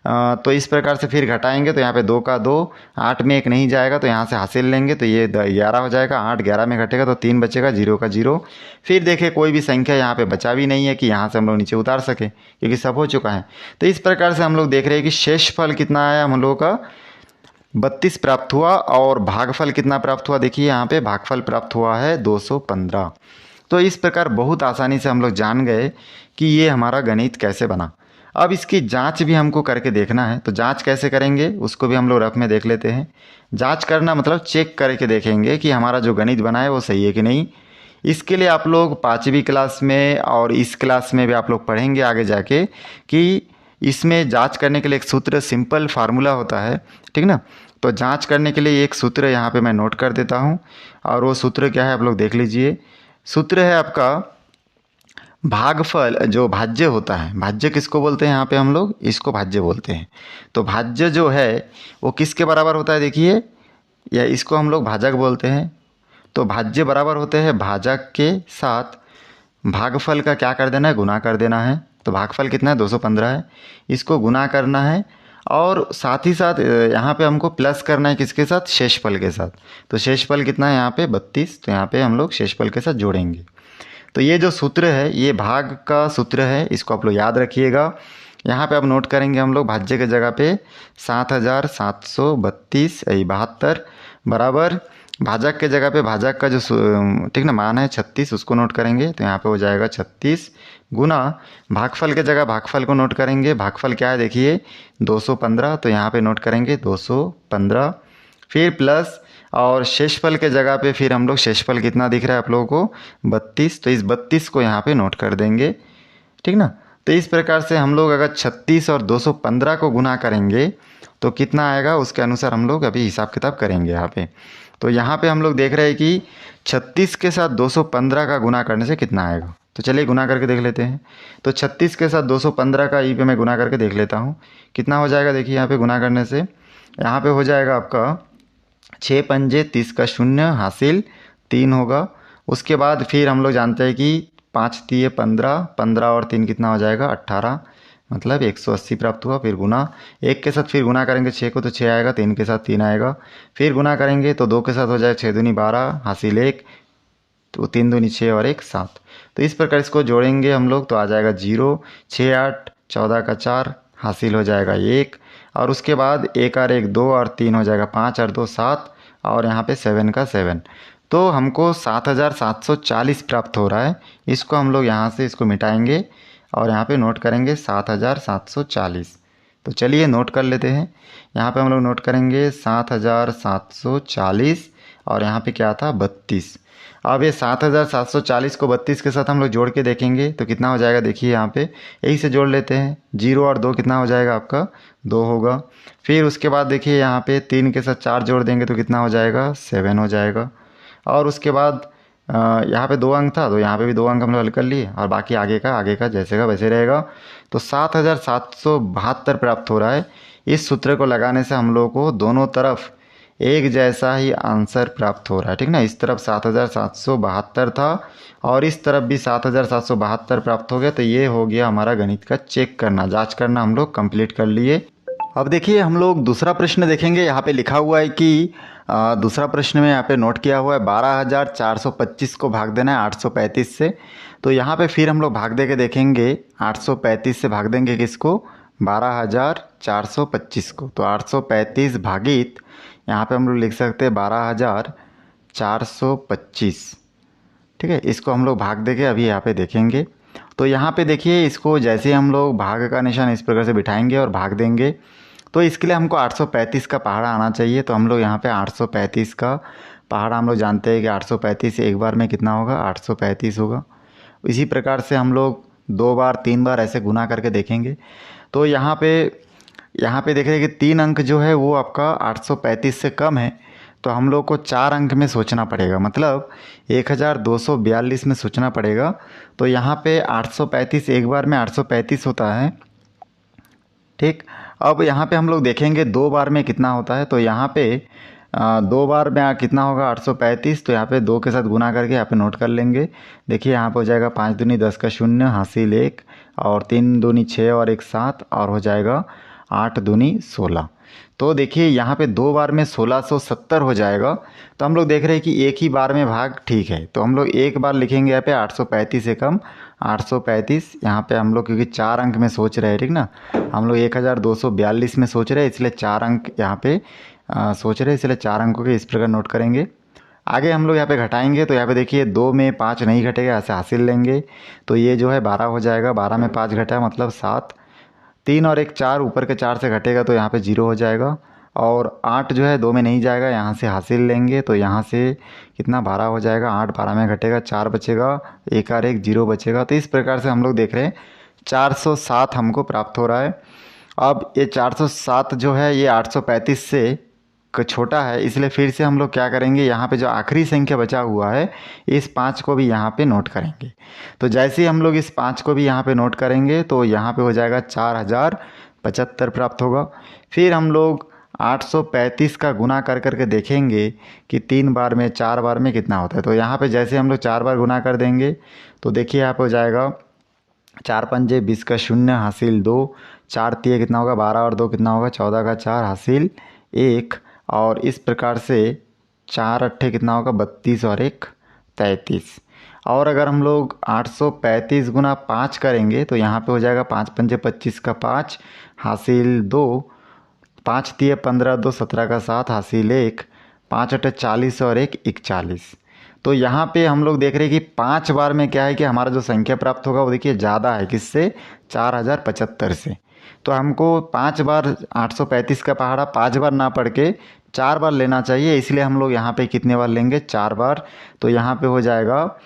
तो इस प्रकार से फिर घटाएंगे तो यहाँ पे 2 का 2, 8 में 1 नहीं जाएगा तो यहाँ से हासिल लेंगे तो ये 11 हो जाएगा। 8 11 में घटेगा तो 3 बचेगा, 0 का 0। फिर देखिए कोई भी संख्या यहाँ पे बचा भी नहीं है कि यहाँ से हम लोग नीचे उतार सकें, क्योंकि सब हो चुका है। तो इस प्रकार से हम लोग देख रहे हैं कि शेषफल कितना आया हम लोगों का 32 प्राप्त हुआ, और भागफल कितना प्राप्त हुआ, देखिए यहाँ पे भागफल प्राप्त हुआ है 215। तो इस प्रकार बहुत आसानी से हम लोग जान गए कि ये हमारा गणित कैसे बना। अब इसकी जांच भी हमको करके देखना है। तो जांच कैसे करेंगे उसको भी हम लोग रफ में देख लेते हैं। जांच करना मतलब चेक करके देखेंगे कि हमारा जो गणित बना है वो सही है कि नहीं। इसके लिए आप लोग 5वीं क्लास में और इस क्लास में भी आप लोग पढ़ेंगे आगे जाके कि इसमें जांच करने के लिए एक सूत्र, सिंपल फार्मूला होता है, ठीक ना। तो जांच करने के लिए एक सूत्र यहाँ पे मैं नोट कर देता हूँ, और वो सूत्र क्या है आप लोग देख लीजिए। सूत्र है आपका भागफल, जो भाज्य होता है, भाज्य किसको बोलते हैं यहाँ पे हम लोग, इसको भाज्य बोलते हैं। तो भाज्य जो है वो किसके बराबर होता है, देखिए, या इसको हम लोग भाजक बोलते हैं। तो भाज्य बराबर होते हैं भाजक के साथ भागफल का क्या कर देना है, गुना कर देना है। तो भागफल कितना है, 215 है, इसको गुना करना है और साथ ही साथ यहाँ पे हमको प्लस करना है किसके साथ, शेषफल के साथ। तो शेषफल कितना है यहाँ पे 32, तो यहाँ पे हम लोग शेषफल के साथ जोड़ेंगे। तो ये जो सूत्र है ये भाग का सूत्र है, इसको आप लोग याद रखिएगा। यहाँ पे अब नोट करेंगे हम लोग भाज्य के जगह पे 7732 बराबर भाजक के जगह पे भाजक का जो ठीक ना मान है 36, उसको नोट करेंगे। तो यहाँ पे हो जाएगा 36 गुना भागफल के जगह भागफल को नोट करेंगे। भागफल क्या है देखिए 215, तो यहाँ पे नोट करेंगे 215, फिर प्लस और शेषफल के जगह पे फिर हम लोग शेषफल कितना दिख रहा है आप लोगों को 32, तो इस 32 को यहाँ पे नोट कर देंगे, ठीक ना। तो इस प्रकार से हम लोग अगर 36 और 215 को गुना करेंगे तो कितना आएगा, उसके अनुसार हम लोग अभी हिसाब किताब करेंगे यहाँ पे। तो यहाँ पे हम लोग देख रहे हैं कि 36 के साथ 215 का गुना करने से कितना आएगा। तो चलिए गुना करके देख लेते हैं। तो 36 के साथ 215 का ई पे मैं गुना करके देख लेता हूँ कितना हो जाएगा। देखिए यहाँ पे गुना करने से यहाँ पे हो जाएगा आपका 6 पंजे 30 का 0 हासिल 3 होगा। उसके बाद फिर हम लोग जानते हैं कि 5 तिये 15, 15 और 3 कितना हो जाएगा 18, मतलब 180 प्राप्त हुआ। फिर गुना 1 के साथ फिर गुना करेंगे 6 को तो 6 आएगा, 3 के साथ 3 आएगा, फिर गुना करेंगे तो 2 के साथ हो जाएगा 6 दूनी 12 हासिल 1, तो 3 दूनी 6 और 1 7। तो इस प्रकार इसको जोड़ेंगे हम लोग तो आ जाएगा 0, 6 8 14 का 4 हासिल हो जाएगा 1, और उसके बाद 1 और 1 2 और 3 हो जाएगा 5 और 2 7, और यहाँ पे 7 का 7। तो हमको 7740 प्राप्त हो रहा है। इसको हम लोग यहाँ से इसको मिटाएंगे और यहाँ पे नोट करेंगे 7740। तो चलिए नोट कर लेते हैं। यहाँ पे हम लोग नोट करेंगे 7740 और यहाँ पे क्या था 32। अब ये 7740 को 32 के साथ हम लोग जोड़ के देखेंगे तो कितना हो जाएगा। देखिए यहाँ पे यही से जोड़ लेते हैं, 0 और 2 कितना हो जाएगा आपका 2 होगा। फिर उसके बाद देखिए यहाँ पे 3 के साथ 4 जोड़ देंगे तो कितना हो जाएगा 7 हो जाएगा। और उसके बाद यहाँ पे 2 अंक था तो यहाँ पे भी 2 अंक हम लोग हल कर लिए, और बाकी आगे का जैसे का वैसे रहेगा। तो 7772 प्राप्त हो रहा है। इस सूत्र को लगाने से हम लोग को दोनों तरफ एक जैसा ही आंसर प्राप्त हो रहा है, ठीक ना। इस तरफ 7772 था और इस तरफ भी 7772 प्राप्त हो गया। तो ये हो गया हमारा गणित का चेक करना, जांच करना हम लोग कंप्लीट कर लिए। अब देखिए हम लोग दूसरा प्रश्न देखेंगे। यहाँ पे लिखा हुआ है कि दूसरा प्रश्न में यहाँ पे नोट किया हुआ है 12425 को भाग देना है 835 से। तो यहाँ पे फिर हम लोग भाग दे के देखेंगे 835 से भाग देंगे किसको 12425 को। तो 835 भागित यहाँ पे हम लोग लिख सकते हैं 12425, ठीक है। इसको हम लोग भाग देके अभी यहाँ पे देखेंगे। तो यहाँ पे देखिए इसको जैसे हम लोग भाग का निशान इस प्रकार से बिठाएंगे और भाग देंगे तो इसके लिए हमको 835 का पहाड़ा आना चाहिए। तो हम लोग यहाँ पे 835 का पहाड़ा हम लोग जानते हैं कि 835 एक बार में कितना होगा 835 होगा। इसी प्रकार से हम लोग 2 बार 3 बार ऐसे गुना करके देखेंगे। तो यहाँ पे देख रहे हैं कि 3 अंक जो है वो आपका 835 से कम है, तो हम लोग को 4 अंक में सोचना पड़ेगा, मतलब 1242 में सोचना पड़ेगा। तो यहाँ पे 835 एक बार में 835 होता है, ठीक। अब यहाँ पे हम लोग देखेंगे 2 बार में कितना होता है। तो यहाँ पे 2 बार में कितना होगा 835। तो यहाँ पे 2 के साथ गुना करके यहाँ पे नोट कर लेंगे। देखिए यहाँ पे हो जाएगा 5 दूनी 10 का 0 हासिल 1, और 3 दूनी 6 और 1 7, और हो जाएगा 8 दूनी 16। तो देखिए यहाँ पे 2 बार में 1670 हो जाएगा। तो हम लोग देख रहे हैं कि एक ही बार में भाग ठीक है, तो हम लोग एक बार लिखेंगे यहाँ पे 835 से कम 835। यहाँ पे हम लोग क्योंकि 4 अंक में सोच रहे हैं, ठीक ना, हम लोग 1242 में सोच रहे हैं, इसलिए 4 अंक यहाँ पे सोच रहे हैं, इसलिए 4 अंकों के इस प्रकार नोट करेंगे। आगे हम लोग यहाँ पे घटाएंगे तो यहाँ पे देखिए 2 में 5 नहीं घटेगा, ऐसे हासिल लेंगे तो ये जो है 12 हो जाएगा। 12 में 5 घटा मतलब 7, 3 और 1 4, ऊपर के 4 से घटेगा तो यहाँ पे 0 हो जाएगा। और 8 जो है 2 में नहीं जाएगा, यहाँ से हासिल लेंगे तो यहाँ से कितना 12 हो जाएगा। 8 12 में घटेगा 4 बचेगा, 1 और 1 0 बचेगा। तो इस प्रकार से हम लोग देख रहे हैं 407 हमको प्राप्त हो रहा है। अब ये 407 जो है ये 835 से छोटा है, इसलिए फिर से हम लोग क्या करेंगे, यहाँ पे जो आखिरी संख्या बचा हुआ है इस 5 को भी यहाँ पे नोट करेंगे। तो जैसे ही हम लोग इस 5 को भी यहाँ पे नोट करेंगे तो यहाँ पे हो जाएगा 4075 प्राप्त होगा। फिर हम लोग 835 का गुना कर करके देखेंगे कि 3 बार में 4 बार में कितना होता है। तो यहाँ पे जैसे हम लोग 4 बार गुना कर देंगे तो देखिए यहाँ पे हो जाएगा 4 पंजे 20 का 0 हासिल 2, 4 तिये कितना होगा 12 और 2 कितना होगा 14 का 4 हासिल 1। और इस प्रकार से 4 अट्ठे कितना होगा 32 और 1 33। और अगर हम लोग 835 गुना 5 करेंगे तो यहाँ पे हो जाएगा 5 पंजे 25 का 5 हासिल 2, 5 तिये 15 2 17 का 7 हासिल 1, 5 अट्ठे 40 और 1 41। तो यहाँ पे हम लोग देख रहे हैं कि 5 बार में क्या है कि हमारा जो संख्या प्राप्त होगा वो देखिए ज़्यादा है, किससे 4075 से। तो हमको 5 बार 835 का पहाड़ा 5 बार ना पढ़ के 4 बार लेना चाहिए, इसलिए हम लोग यहाँ पे कितने बार लेंगे 4 बार। तो यहाँ पे हो जाएगा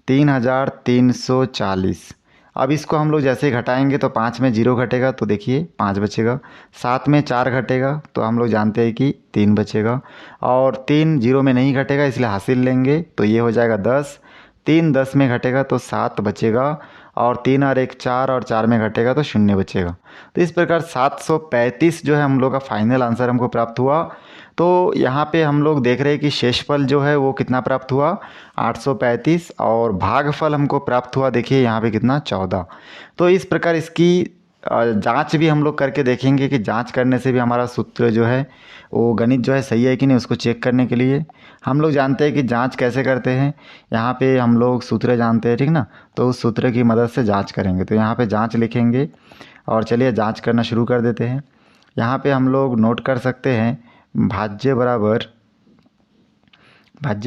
3340। अब इसको हम लोग जैसे ही घटाएंगे तो 5 में 0 घटेगा तो देखिए 5 बचेगा, 7 में 4 घटेगा तो हम लोग जानते हैं कि 3 बचेगा, और 3 0 में नहीं घटेगा इसलिए हासिल लेंगे तो ये हो जाएगा 10। 3 10 में घटेगा तो 7 बचेगा, और 3 और 1 4, और 4 में घटेगा तो 0 बचेगा। तो इस प्रकार 735 जो है हम लोग का फाइनल आंसर हमको प्राप्त हुआ। तो यहाँ पे हम लोग देख रहे हैं कि शेषफल जो है वो कितना प्राप्त हुआ 835, और भागफल हमको प्राप्त हुआ देखिए यहाँ पे कितना 14। तो इस प्रकार इसकी जांच भी हम लोग करके देखेंगे कि जांच करने से भी हमारा सूत्र जो है वो गणित जो है सही है कि नहीं, उसको चेक करने के लिए हम लोग जानते हैं कि जांच कैसे करते हैं। यहाँ पे हम लोग सूत्र जानते हैं, ठीक ना, तो उस सूत्र की मदद से जांच करेंगे। तो यहाँ पे जांच लिखेंगे और चलिए जांच करना शुरू कर देते हैं। यहाँ पे हम लोग नोट कर सकते हैं भाज्य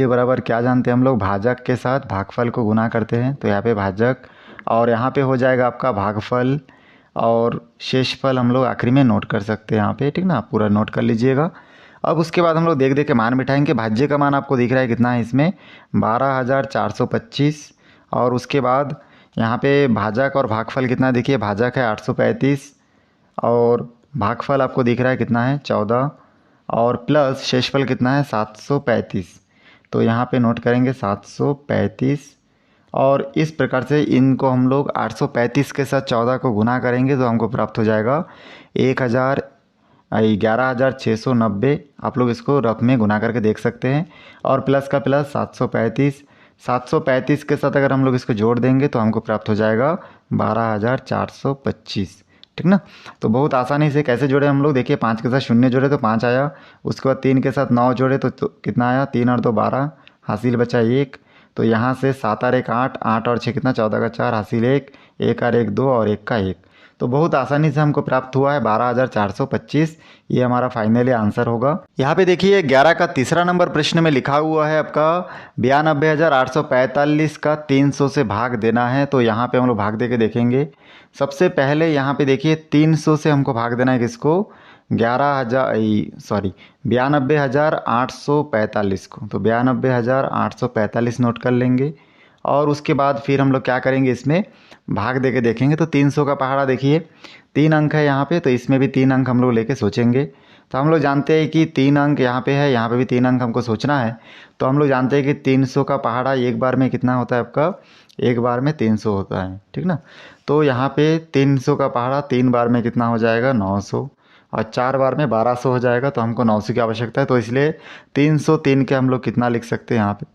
बराबर क्या जानते हैं हम लोग, भाजक के साथ भागफल को गुना करते हैं। तो यहाँ पे भाजक, और यहाँ पे हो जाएगा आपका भागफल, और शेषफल हम लोग आखिरी में नोट कर सकते हैं यहाँ पे, ठीक ना, आप पूरा नोट कर लीजिएगा। अब उसके बाद हम लोग देख देख के मान बिठाएंगे। भाज्य का मान आपको दिख रहा है कितना है इसमें 12425, और उसके बाद यहाँ पे भाजक और भागफल कितना देखिए, भाजक है 835 और भागफल आपको दिख रहा है कितना है 14, और प्लस शेषफल कितना है 735। तो यहाँ पे नोट करेंगे 735, और इस प्रकार से इनको हम लोग 835 के साथ 14 को गुना करेंगे तो हमको प्राप्त हो जाएगा 11,690। आप लोग इसको रफ में गुना करके देख सकते हैं, और प्लस का प्लस 735 के साथ अगर हम लोग इसको जोड़ देंगे तो हमको प्राप्त हो जाएगा 12,425, ठीक ना। तो बहुत आसानी से कैसे जोड़े हम लोग देखिए, 5 के साथ 0 जोड़े तो 5 आया, उसके बाद 3 के साथ 9 जोड़े तो कितना आया 3 और 2 12 हासिल बचा 1। तो यहाँ से 7 और 1 8, 8 और 6 कितना 14 का 4 हासिल 1, 1 और 1 2 और 1 का 1। तो बहुत आसानी से हमको प्राप्त हुआ है 12,425। ये हमारा फाइनली आंसर होगा। यहाँ पे देखिए 11 का तीसरा नंबर प्रश्न में लिखा हुआ है आपका 92,845 का 300 से भाग देना है। तो यहाँ पे हम लोग भाग दे के देखेंगे। सबसे पहले यहाँ पे देखिए 300 से हमको भाग देना है किसको, 92,845 को। तो 92,845 नोट कर लेंगे, और उसके बाद फिर हम लोग क्या करेंगे, इसमें भाग दे के देखेंगे। तो 300 का पहाड़ा देखिए 3 अंक है यहाँ पे, तो इसमें भी 3 अंक हम लोग लेके सोचेंगे। तो हम लोग जानते हैं कि 3 अंक यहाँ पे है, यहाँ पे भी 3 अंक हमको सोचना है। तो हम लोग जानते हैं कि 300 का पहाड़ा एक बार में कितना होता है आपका, एक बार में 300 होता है, ठीक ना। तो यहाँ पे 300 का पहाड़ा 3 बार में कितना हो जाएगा 900, और 4 बार में 1200 हो जाएगा। तो हमको 900 की आवश्यकता है, तो इसलिए 303 के हम लोग कितना लिख सकते हैं, यहाँ पे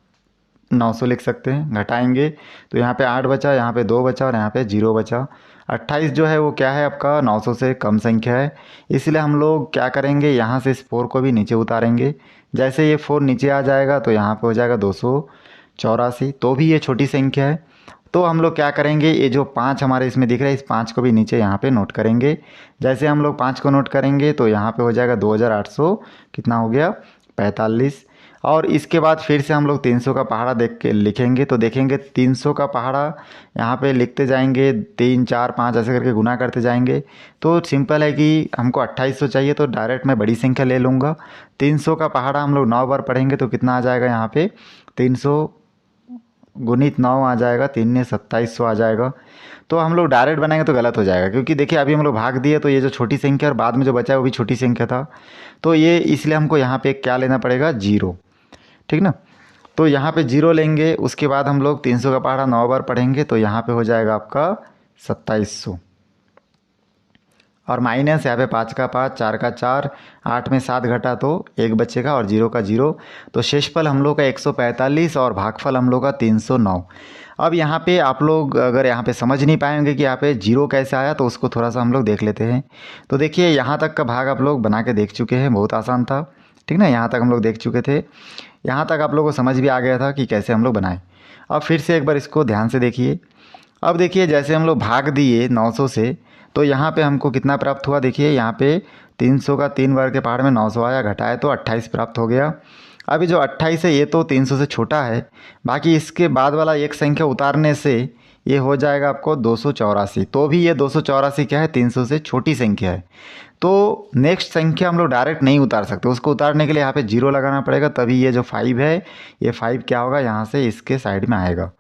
900 लिख सकते हैं। घटाएंगे तो यहाँ पे 8 बचा, यहाँ पे 2 बचा, और यहाँ पे 0 बचा। 28 जो है वो क्या है आपका 900 से कम संख्या है, इसलिए हम लोग क्या करेंगे, यहाँ से इस 4 को भी नीचे उतारेंगे। जैसे ये 4 नीचे आ जाएगा तो यहाँ पे हो जाएगा 284, तो भी ये छोटी संख्या है। तो हम लोग क्या करेंगे, ये जो 5 हमारे इसमें दिख रहा है, इस 5 को भी नीचे यहाँ पे नोट करेंगे। जैसे हम लोग 5 को नोट करेंगे तो यहाँ पे हो जाएगा 2800 कितना हो गया 45। और इसके बाद फिर से हम लोग 300 का पहाड़ा देख के लिखेंगे। तो देखेंगे 300 का पहाड़ा यहाँ पे लिखते जाएंगे, 3 4 5 ऐसे करके गुना करते जाएंगे। तो सिंपल है कि हमको 2800 चाहिए, तो डायरेक्ट मैं बड़ी संख्या ले लूँगा। 300 का पहाड़ा हम लोग 9 बार पढ़ेंगे तो कितना आ जाएगा, यहाँ पे 300 गुणित 9 आ जाएगा, 3 ने 2700 आ जाएगा। तो हम लोग डायरेक्ट बनाएंगे तो गलत हो जाएगा, क्योंकि देखिए अभी हम लोग भाग दिए तो ये जो छोटी संख्या और बाद में जो बचा है वो भी छोटी संख्या था। तो ये इसलिए हमको यहाँ पे क्या लेना पड़ेगा 0, ठीक ना। तो यहाँ पे 0 लेंगे, उसके बाद हम लोग 300 का पहाड़ा 9 बार पढ़ेंगे तो यहाँ पे हो जाएगा आपका 2700। और माइनस यहाँ पे 5 का 5, 4 का 4, 8 में 7 घटा तो 1 बचेगा और 0 का 0। तो शेषफल हम लोग का 145 और भागफल हम लोग का 309। अब यहाँ पे आप लोग अगर यहाँ पे समझ नहीं पाएंगे कि यहाँ पे 0 कैसे आया, तो उसको थोड़ा सा हम लोग देख लेते हैं। तो देखिए यहाँ तक का भाग आप लोग बना के देख चुके हैं, बहुत आसान था, ठीक ना। यहाँ तक हम लोग देख चुके थे, यहाँ तक आप लोगों को समझ भी आ गया था कि कैसे हम लोग बनाएं। अब फिर से एक बार इसको ध्यान से देखिए। अब देखिए जैसे हम लोग भाग दिए 900 से, तो यहाँ पे हमको कितना प्राप्त हुआ। देखिए यहाँ पे 300 का 3 वर्ग के पहाड़ में 900 आया, घटाए तो 28 प्राप्त हो गया। अभी जो 28 है ये तो 300 से छोटा है, बाकी इसके बाद वाला एक संख्या उतारने से ये हो जाएगा आपको 284। तो भी ये 284 क्या है, 300 से छोटी संख्या है। तो नेक्स्ट संख्या हम लोग डायरेक्ट नहीं उतार सकते, उसको उतारने के लिए यहाँ पे 0 लगाना पड़ेगा, तभी ये जो 5 है ये 5 क्या होगा, यहाँ से इसके साइड में आएगा।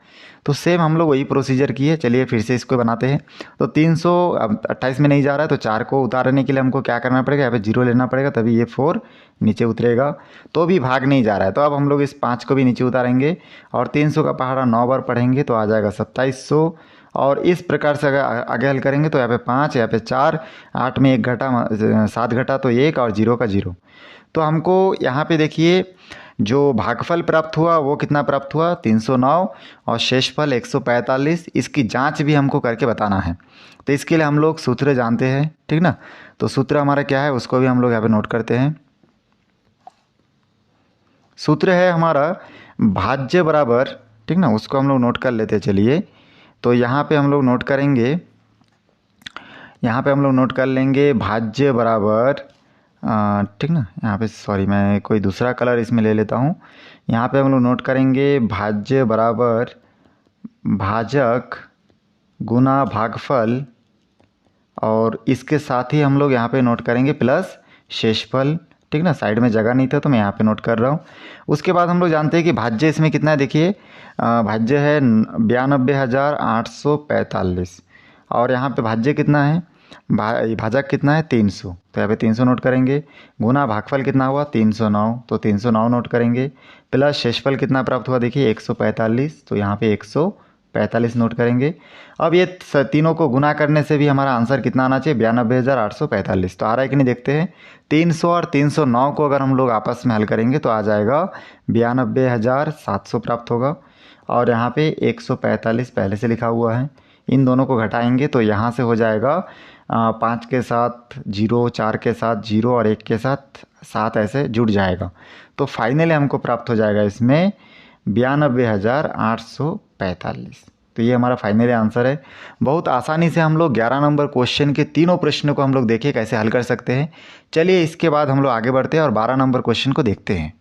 तो सेम हम लोग वही प्रोसीजर किए। चलिए फिर से इसको बनाते हैं। तो 300 अब 28 में नहीं जा रहा है, तो 4 को उतारने के लिए हमको क्या करना पड़ेगा, यहाँ पे 0 लेना पड़ेगा, तभी ये 4 नीचे उतरेगा। तो भी भाग नहीं जा रहा है, तो अब हम लोग इस 5 को भी नीचे उतारेंगे और 300 का पहाड़ा 9 बार पढ़ेंगे तो आ जाएगा 2700। और इस प्रकार से अगर आगे हल करेंगे तो यहाँ पे 5, यहाँ पे 4, 8 में 1 घटा 7 घटा तो 1 और 0 का 0। तो हमको यहाँ पे देखिए जो भागफल प्राप्त हुआ वो कितना प्राप्त हुआ, 309, और शेषफल 145। इसकी जांच भी हमको करके बताना है, तो इसके लिए हम लोग सूत्र जानते हैं, ठीक ना। तो सूत्र हमारा क्या है उसको भी हम लोग यहाँ पे नोट करते हैं। सूत्र है हमारा भाज्य बराबर, ठीक ना, उसको हम लोग नोट कर लेते हैं। चलिए तो यहाँ पे हम लोग नोट करेंगे, यहाँ पे हम लोग नोट कर लेंगे भाज्य बराबर, ठीक ना। यहाँ पे सॉरी मैं कोई दूसरा कलर इसमें ले लेता हूँ। यहाँ पे हम लोग नोट करेंगे भाज्य बराबर भाजक गुना भागफल, और इसके साथ ही हम लोग यहाँ पे नोट करेंगे प्लस शेषफल, ठीक ना। साइड में जगह नहीं था तो मैं यहाँ पे नोट कर रहा हूँ। उसके बाद हम लोग जानते हैं कि भाज्य इसमें कितना है। देखिए भाज्य है 92,845, और यहाँ पे भाज्य कितना है, भाजक कितना है 300, तो यहाँ पे 300 नोट करेंगे। गुना भागफल कितना हुआ 309, तो 309 नोट करेंगे। प्लस शेषफल कितना प्राप्त हुआ, देखिए 145, तो यहाँ पे 145 नोट करेंगे। अब ये तीनों को गुना करने से भी हमारा आंसर कितना आना चाहिए, 92,845। तो आ रहा है कि नहीं देखते हैं। 300 और 309 को अगर हम लोग आपस में हल करेंगे तो आ जाएगा 92,700 प्राप्त होगा। और यहाँ पे 145 पहले से लिखा हुआ है, इन दोनों को घटाएंगे तो यहाँ से हो जाएगा 5 के साथ 0, 4 के साथ 0 और 1 के साथ 7 ऐसे जुड़ जाएगा। तो फाइनली हमको प्राप्त हो जाएगा इसमें 92,845। तो ये हमारा फाइनली आंसर है। बहुत आसानी से हम लोग 11 नंबर क्वेश्चन के तीनों प्रश्नों को हम लोग देखें कैसे हल कर सकते हैं। चलिए इसके बाद हम लोग आगे बढ़ते हैं और 12 नंबर क्वेश्चन को देखते हैं।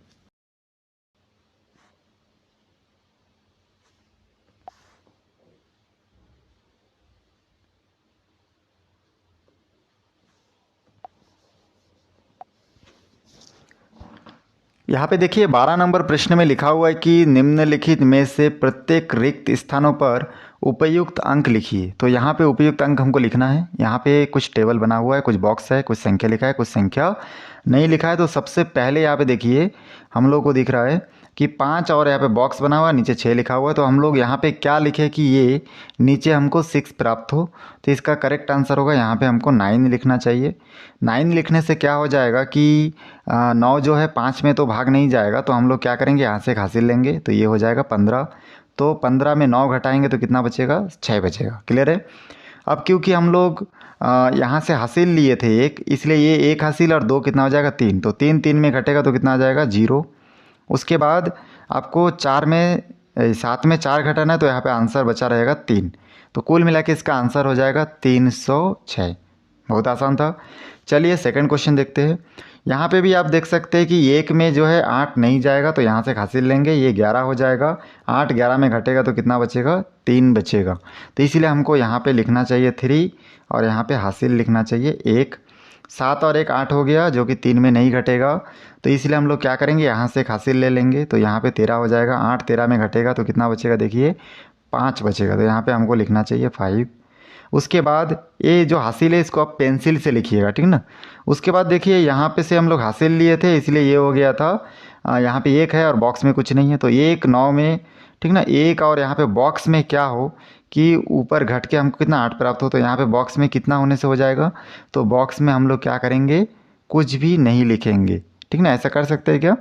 यहाँ पे देखिए 12 नंबर प्रश्न में लिखा हुआ है कि निम्नलिखित में से प्रत्येक रिक्त स्थानों पर उपयुक्त अंक लिखिए। तो यहाँ पे उपयुक्त अंक हमको लिखना है। यहाँ पे कुछ टेबल बना हुआ है, कुछ बॉक्स है, कुछ संख्या लिखा है, कुछ संख्या नहीं लिखा है। तो सबसे पहले यहाँ पे देखिए हम लोग को दिख रहा है कि 5 और यहाँ पे बॉक्स बना हुआ है, नीचे 6 लिखा हुआ है। तो हम लोग यहाँ पे क्या लिखे कि ये नीचे हमको 6 प्राप्त हो, तो इसका करेक्ट आंसर होगा यहाँ पे हमको 9 लिखना चाहिए। 9 लिखने से क्या हो जाएगा कि 9 जो है 5 में तो भाग नहीं जाएगा, तो हम लोग क्या करेंगे यहाँ से एक हासिल लेंगे, तो ये हो जाएगा 15। तो 15 में 9 घटाएंगे तो कितना बचेगा, 6 बचेगा। क्लियर है। अब क्योंकि हम लोग यहाँ से हासिल लिए थे एक, इसलिए ये एक हासिल और 2 कितना हो जाएगा 3, तो 3 में घटेगा तो कितना आ जाएगा 0। उसके बाद आपको 7 में 4 घटाना है, तो यहाँ पे आंसर बचा रहेगा 3। तो कुल मिला के इसका आंसर हो जाएगा 306। बहुत आसान था। चलिए सेकंड क्वेश्चन देखते हैं। यहाँ पे भी आप देख सकते हैं कि 1 में जो है 8 नहीं जाएगा, तो यहाँ से हासिल लेंगे, ये 11 हो जाएगा। 8 11 में घटेगा तो कितना बचेगा, 3 बचेगा। तो इसीलिए हमको यहाँ पे लिखना चाहिए 3 और यहाँ पे हासिल लिखना चाहिए 1। 7 और 1 8 हो गया, जो कि 3 में नहीं घटेगा, तो इसलिए हम लोग क्या करेंगे यहाँ से एक हासिल ले लेंगे, तो यहाँ पे 13 हो जाएगा। 8 13 में घटेगा तो कितना बचेगा, देखिए 5 बचेगा, तो यहाँ पे हमको लिखना चाहिए 5। उसके बाद ये जो हासिल है इसको आप पेंसिल से लिखिएगा, ठीक ना। उसके बाद देखिए यहाँ पे से हम लोग हासिल लिए थे, इसलिए ये हो गया था। यहाँ पे 1 है और बॉक्स में कुछ नहीं है, तो 1 9 में ठीक ना। एक और यहाँ पे बॉक्स में क्या हो कि ऊपर घट के हमको कितना 8 प्राप्त हो, तो यहाँ पे बॉक्स में कितना होने से हो जाएगा, तो बॉक्स में हम लोग क्या करेंगे, कुछ भी नहीं लिखेंगे। ठीक ना। ऐसा कर सकते हैं क्या?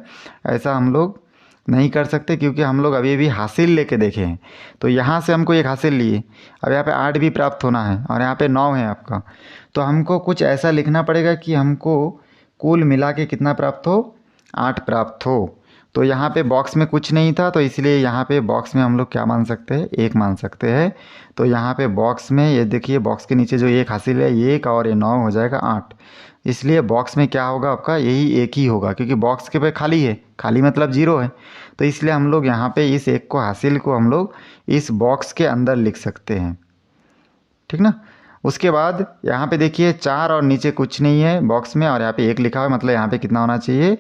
ऐसा हम लोग नहीं कर सकते, क्योंकि हम लोग अभी अभी हासिल लेके देखे हैं। तो यहाँ से हमको एक हासिल लिए, अब यहाँ पे 8 भी प्राप्त होना है और यहाँ पे 9 है आपका, तो हमको कुछ ऐसा लिखना पड़ेगा कि हमको कुल मिला के कितना प्राप्त हो, 8 प्राप्त हो। तो यहाँ पे बॉक्स में कुछ नहीं था, तो इसलिए यहाँ पे बॉक्स में हम लोग क्या मान सकते हैं, 1 मान सकते हैं। तो यहाँ पे बॉक्स में ये देखिए, बॉक्स के नीचे जो 1 हासिल है, 1 और ये 9 हो जाएगा 8। इसलिए बॉक्स में क्या होगा आपका, यही 1 ही होगा, क्योंकि बॉक्स के पे खाली है, खाली मतलब 0 है। तो इसलिए हम लोग यहाँ पे इस 1 को हासिल को हम लोग इस बॉक्स के अंदर लिख सकते हैं। ठीक ना। उसके बाद यहाँ पे देखिए 4 और नीचे कुछ नहीं है बॉक्स में, और यहाँ पे 1 लिखा हुआ है, मतलब यहाँ पे कितना होना चाहिए,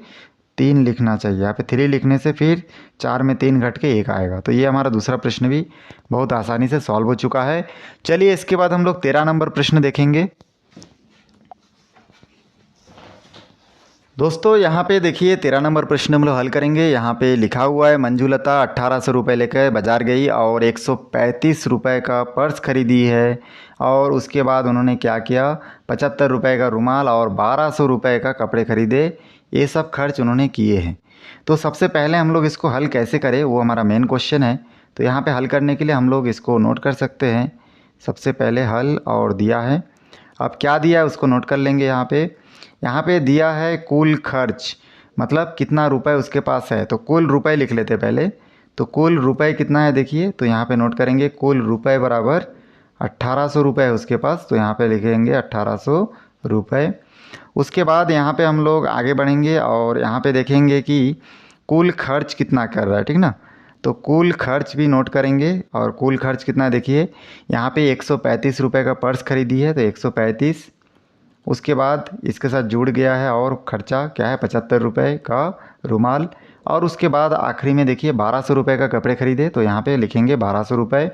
3 लिखना चाहिए। यहाँ पे 3 लिखने से फिर 4 में 3 घट के 1 आएगा। तो ये हमारा दूसरा प्रश्न भी बहुत आसानी से सॉल्व हो चुका है। चलिए इसके बाद हम लोग 13 नंबर प्रश्न देखेंगे। दोस्तों यहाँ पे देखिए 13 नंबर प्रश्न हम लोग हल करेंगे। यहाँ पे लिखा हुआ है, मंजुलता 1800 रुपये लेकर बाज़ार गई और 135 रुपये का पर्स खरीदी है, और उसके बाद उन्होंने क्या किया, 75 रुपये का रुमाल और 1200 रुपये का कपड़े खरीदे। ये सब खर्च उन्होंने किए हैं। तो सबसे पहले हम लोग इसको हल कैसे करें, वो हमारा मेन क्वेश्चन है। तो यहाँ पर हल करने के लिए हम लोग इसको नोट कर सकते हैं। सबसे पहले हल और दिया है, अब क्या दिया है उसको नोट कर लेंगे। यहाँ पे दिया है कुल खर्च, मतलब कितना रुपए उसके पास है, तो कुल रुपए लिख लेते पहले। तो कुल रुपए कितना है देखिए, तो यहाँ पे नोट करेंगे कुल रुपए बराबर 1800 रुपये है उसके पास, तो यहाँ पे लिखेंगे 1800 रुपये। उसके बाद यहाँ पे हम लोग आगे बढ़ेंगे और यहाँ पे देखेंगे कि कुल खर्च कितना कर रहा है। ठीक ना। तो कुल खर्च भी नोट करेंगे, और कुल खर्च कितना है देखिए, यहाँ पे 135 रुपये का पर्स खरीदी है, तो 135। उसके बाद इसके साथ जुड़ गया है और ख़र्चा क्या है, 75 रुपये का रुमाल, और उसके बाद आखिरी में देखिए 1200 रुपये का कपड़े खरीदे, तो यहाँ पे लिखेंगे 1200 रुपये।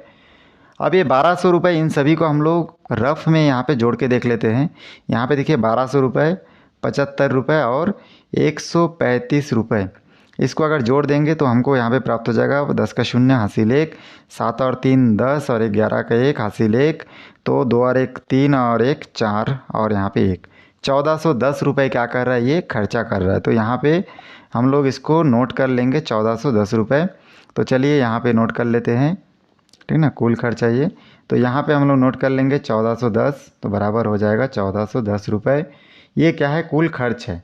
अब ये 1200 रुपये इन सभी को हम लोग रफ़ में यहाँ पे जोड़ के देख लेते हैं। यहाँ पे देखिए 1200 रुपये, 75 रुपये और 135 रुपये, इसको अगर जोड़ देंगे तो हमको यहाँ पे प्राप्त हो जाएगा 10 का 0 हासिल 1, 7 और 3 10 और 11 का 1 हासिल 1, तो 2 और 1 3 और 1 4 और यहाँ पे 1, 1410 रुपये क्या कर रहा है, ये खर्चा कर रहा है। तो यहाँ पे हम लोग इसको नोट कर लेंगे 1410 रुपये। तो चलिए यहाँ पे नोट कर लेते हैं। ठीक ना, कुल खर्चा ये, तो यहाँ पे हम लोग नोट कर लेंगे 1410, तो बराबर हो जाएगा 1410 रुपये। ये क्या है, कुल खर्च है।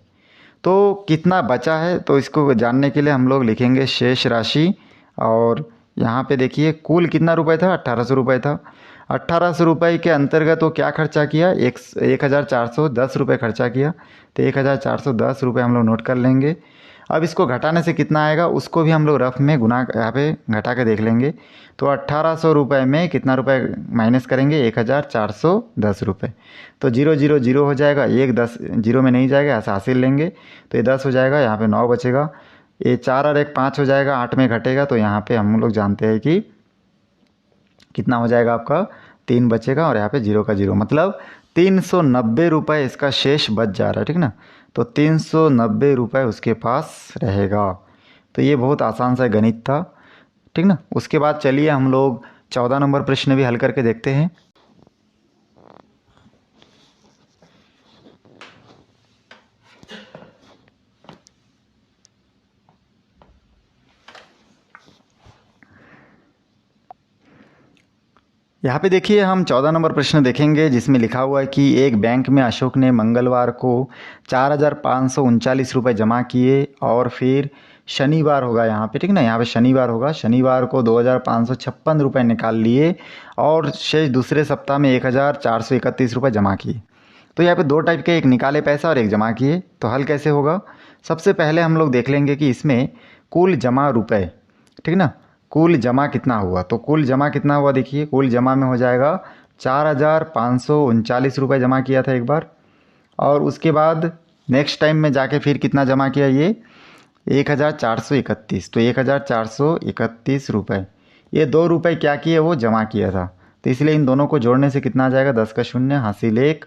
तो कितना बचा है, तो इसको जानने के लिए हम लोग लिखेंगे शेष राशि, और यहाँ पे देखिए कुल कितना रुपए था, 1800 रुपये था। 1800 रुपये के अंतर्गत वो क्या खर्चा किया, 1410 रुपये खर्चा किया, तो 1410 रुपये हम लोग नोट कर लेंगे। अब इसको घटाने से कितना आएगा, उसको भी हम लोग रफ में गुना यहाँ पे घटा के देख लेंगे। तो 1800 रुपये में कितना रुपए माइनस करेंगे, 1410 रुपये। तो 0 0 0 हो जाएगा, 1 10 0 में नहीं जाएगा, ऐसा हासिल लेंगे, तो ये 10 हो जाएगा, यहाँ पे 9 बचेगा, ये 4 और 1 5 हो जाएगा, 8 में घटेगा, तो यहाँ पे हम लोग जानते हैं कि कितना हो जाएगा आपका, 3 बचेगा, और यहाँ पे 0 का 0, मतलब 390 रुपये इसका शेष बच जा रहा है। ठीक ना। तो 390 रुपये उसके पास रहेगा। तो ये बहुत आसान सा गणित था। ठीक ना। उसके बाद चलिए हम लोग 14 नंबर प्रश्न भी हल करके देखते हैं। यहाँ पे देखिए हम 14 नंबर प्रश्न देखेंगे, जिसमें लिखा हुआ है कि एक बैंक में अशोक ने मंगलवार को 4539 रुपये जमा किए, और फिर शनिवार होगा यहाँ पे, ठीक ना, यहाँ पे शनिवार होगा, शनिवार को 2556 रुपये निकाल लिए, और शेष दूसरे सप्ताह में 1431 रुपये जमा किए। तो यहाँ पे 2 टाइप के, एक निकाले पैसा और एक जमा किए। तो हल कैसे होगा, सबसे पहले हम लोग देख लेंगे कि इसमें कुल जमा रुपये, ठीक ना, कुल जमा कितना हुआ। तो कुल जमा कितना हुआ देखिए, कुल जमा में हो जाएगा 4539 रुपये जमा किया था एक बार, और उसके बाद नेक्स्ट टाइम में जाके फिर कितना जमा किया, ये 1431। तो 1431 रुपये, ये 2 रुपये क्या किए, वो जमा किया था। तो इसलिए इन दोनों को जोड़ने से कितना आ जाएगा, 10 का 0 हासिल 1,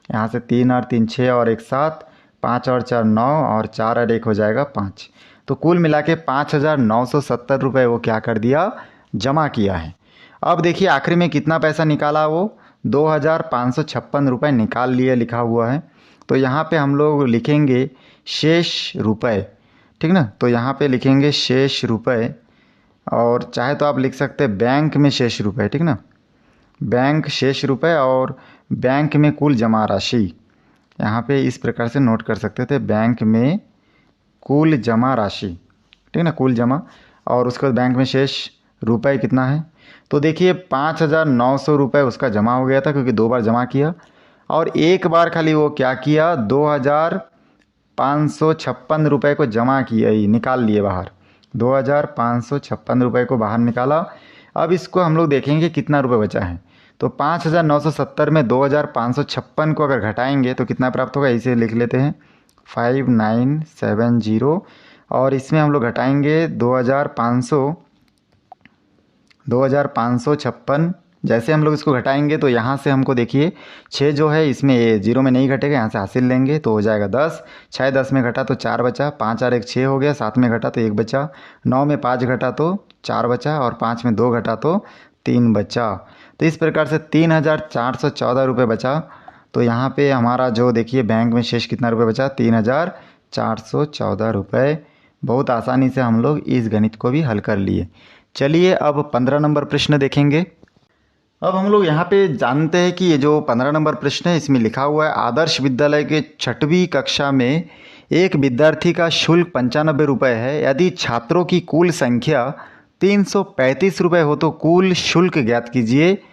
यहाँ से 3 और 3 6 और 1 7, 5 और 4 9, और 4 और 1 हो जाएगा 5। तो कुल मिला के 5,970 रुपये वो क्या कर दिया, जमा किया है। अब देखिए आखिरी में कितना पैसा निकाला, वो 2,556 रुपये निकाल लिए लिखा हुआ है। तो यहाँ पे हम लोग लिखेंगे शेष रुपए, ठीक ना। तो यहाँ पे लिखेंगे शेष रुपए, और चाहे तो आप लिख सकते हैं बैंक में शेष रुपए, ठीक ना, बैंक शेष रुपए और बैंक में कुल जमा राशि। यहाँ पे इस प्रकार से नोट कर सकते थे, बैंक में कुल जमा राशि, ठीक ना, कुल जमा, और उसके बाद बैंक में शेष रुपए कितना है। तो देखिए 5,900 रुपये उसका जमा हो गया था, क्योंकि 2 बार जमा किया, और एक बार खाली वो क्या किया, 2,556 रुपये को जमा किया, निकाल लिए बाहर, 2,556 रुपये को बाहर निकाला। अब इसको हम लोग देखेंगे कितना रुपये बचा है। तो 5,970 में 2,556 को अगर घटाएंगे तो कितना प्राप्त होगा, इसे लिख लेते हैं 5970, और इसमें हम लोग घटाएंगे 2,556। जैसे हम लोग इसको घटाएंगे तो यहाँ से हमको देखिए 6 जो है इसमें ये 0 में नहीं घटेगा, यहाँ से हासिल लेंगे तो हो जाएगा 10। 6 10 में घटा तो 4 बचा, 5 और 1 6 हो गया, 7 में घटा तो 1 बचा, 9 में 5 घटा तो 4 बचा, और 5 में 2 घटा तो 3 बचा। तो इस प्रकार से 3,414 रुपये बचा। तो यहाँ पे हमारा जो देखिए बैंक में शेष कितना रुपये बचा, 3,414 रुपये। बहुत आसानी से हम लोग इस गणित को भी हल कर लिए। चलिए अब 15 नंबर प्रश्न देखेंगे। अब हम लोग यहाँ पे जानते हैं कि ये जो 15 नंबर प्रश्न है इसमें लिखा हुआ है, आदर्श विद्यालय के 6वीं कक्षा में एक विद्यार्थी का शुल्क 95 रुपये है। यदि छात्रों की कुल संख्या 335 रुपये हो तो कुल शुल्क ज्ञात कीजिए।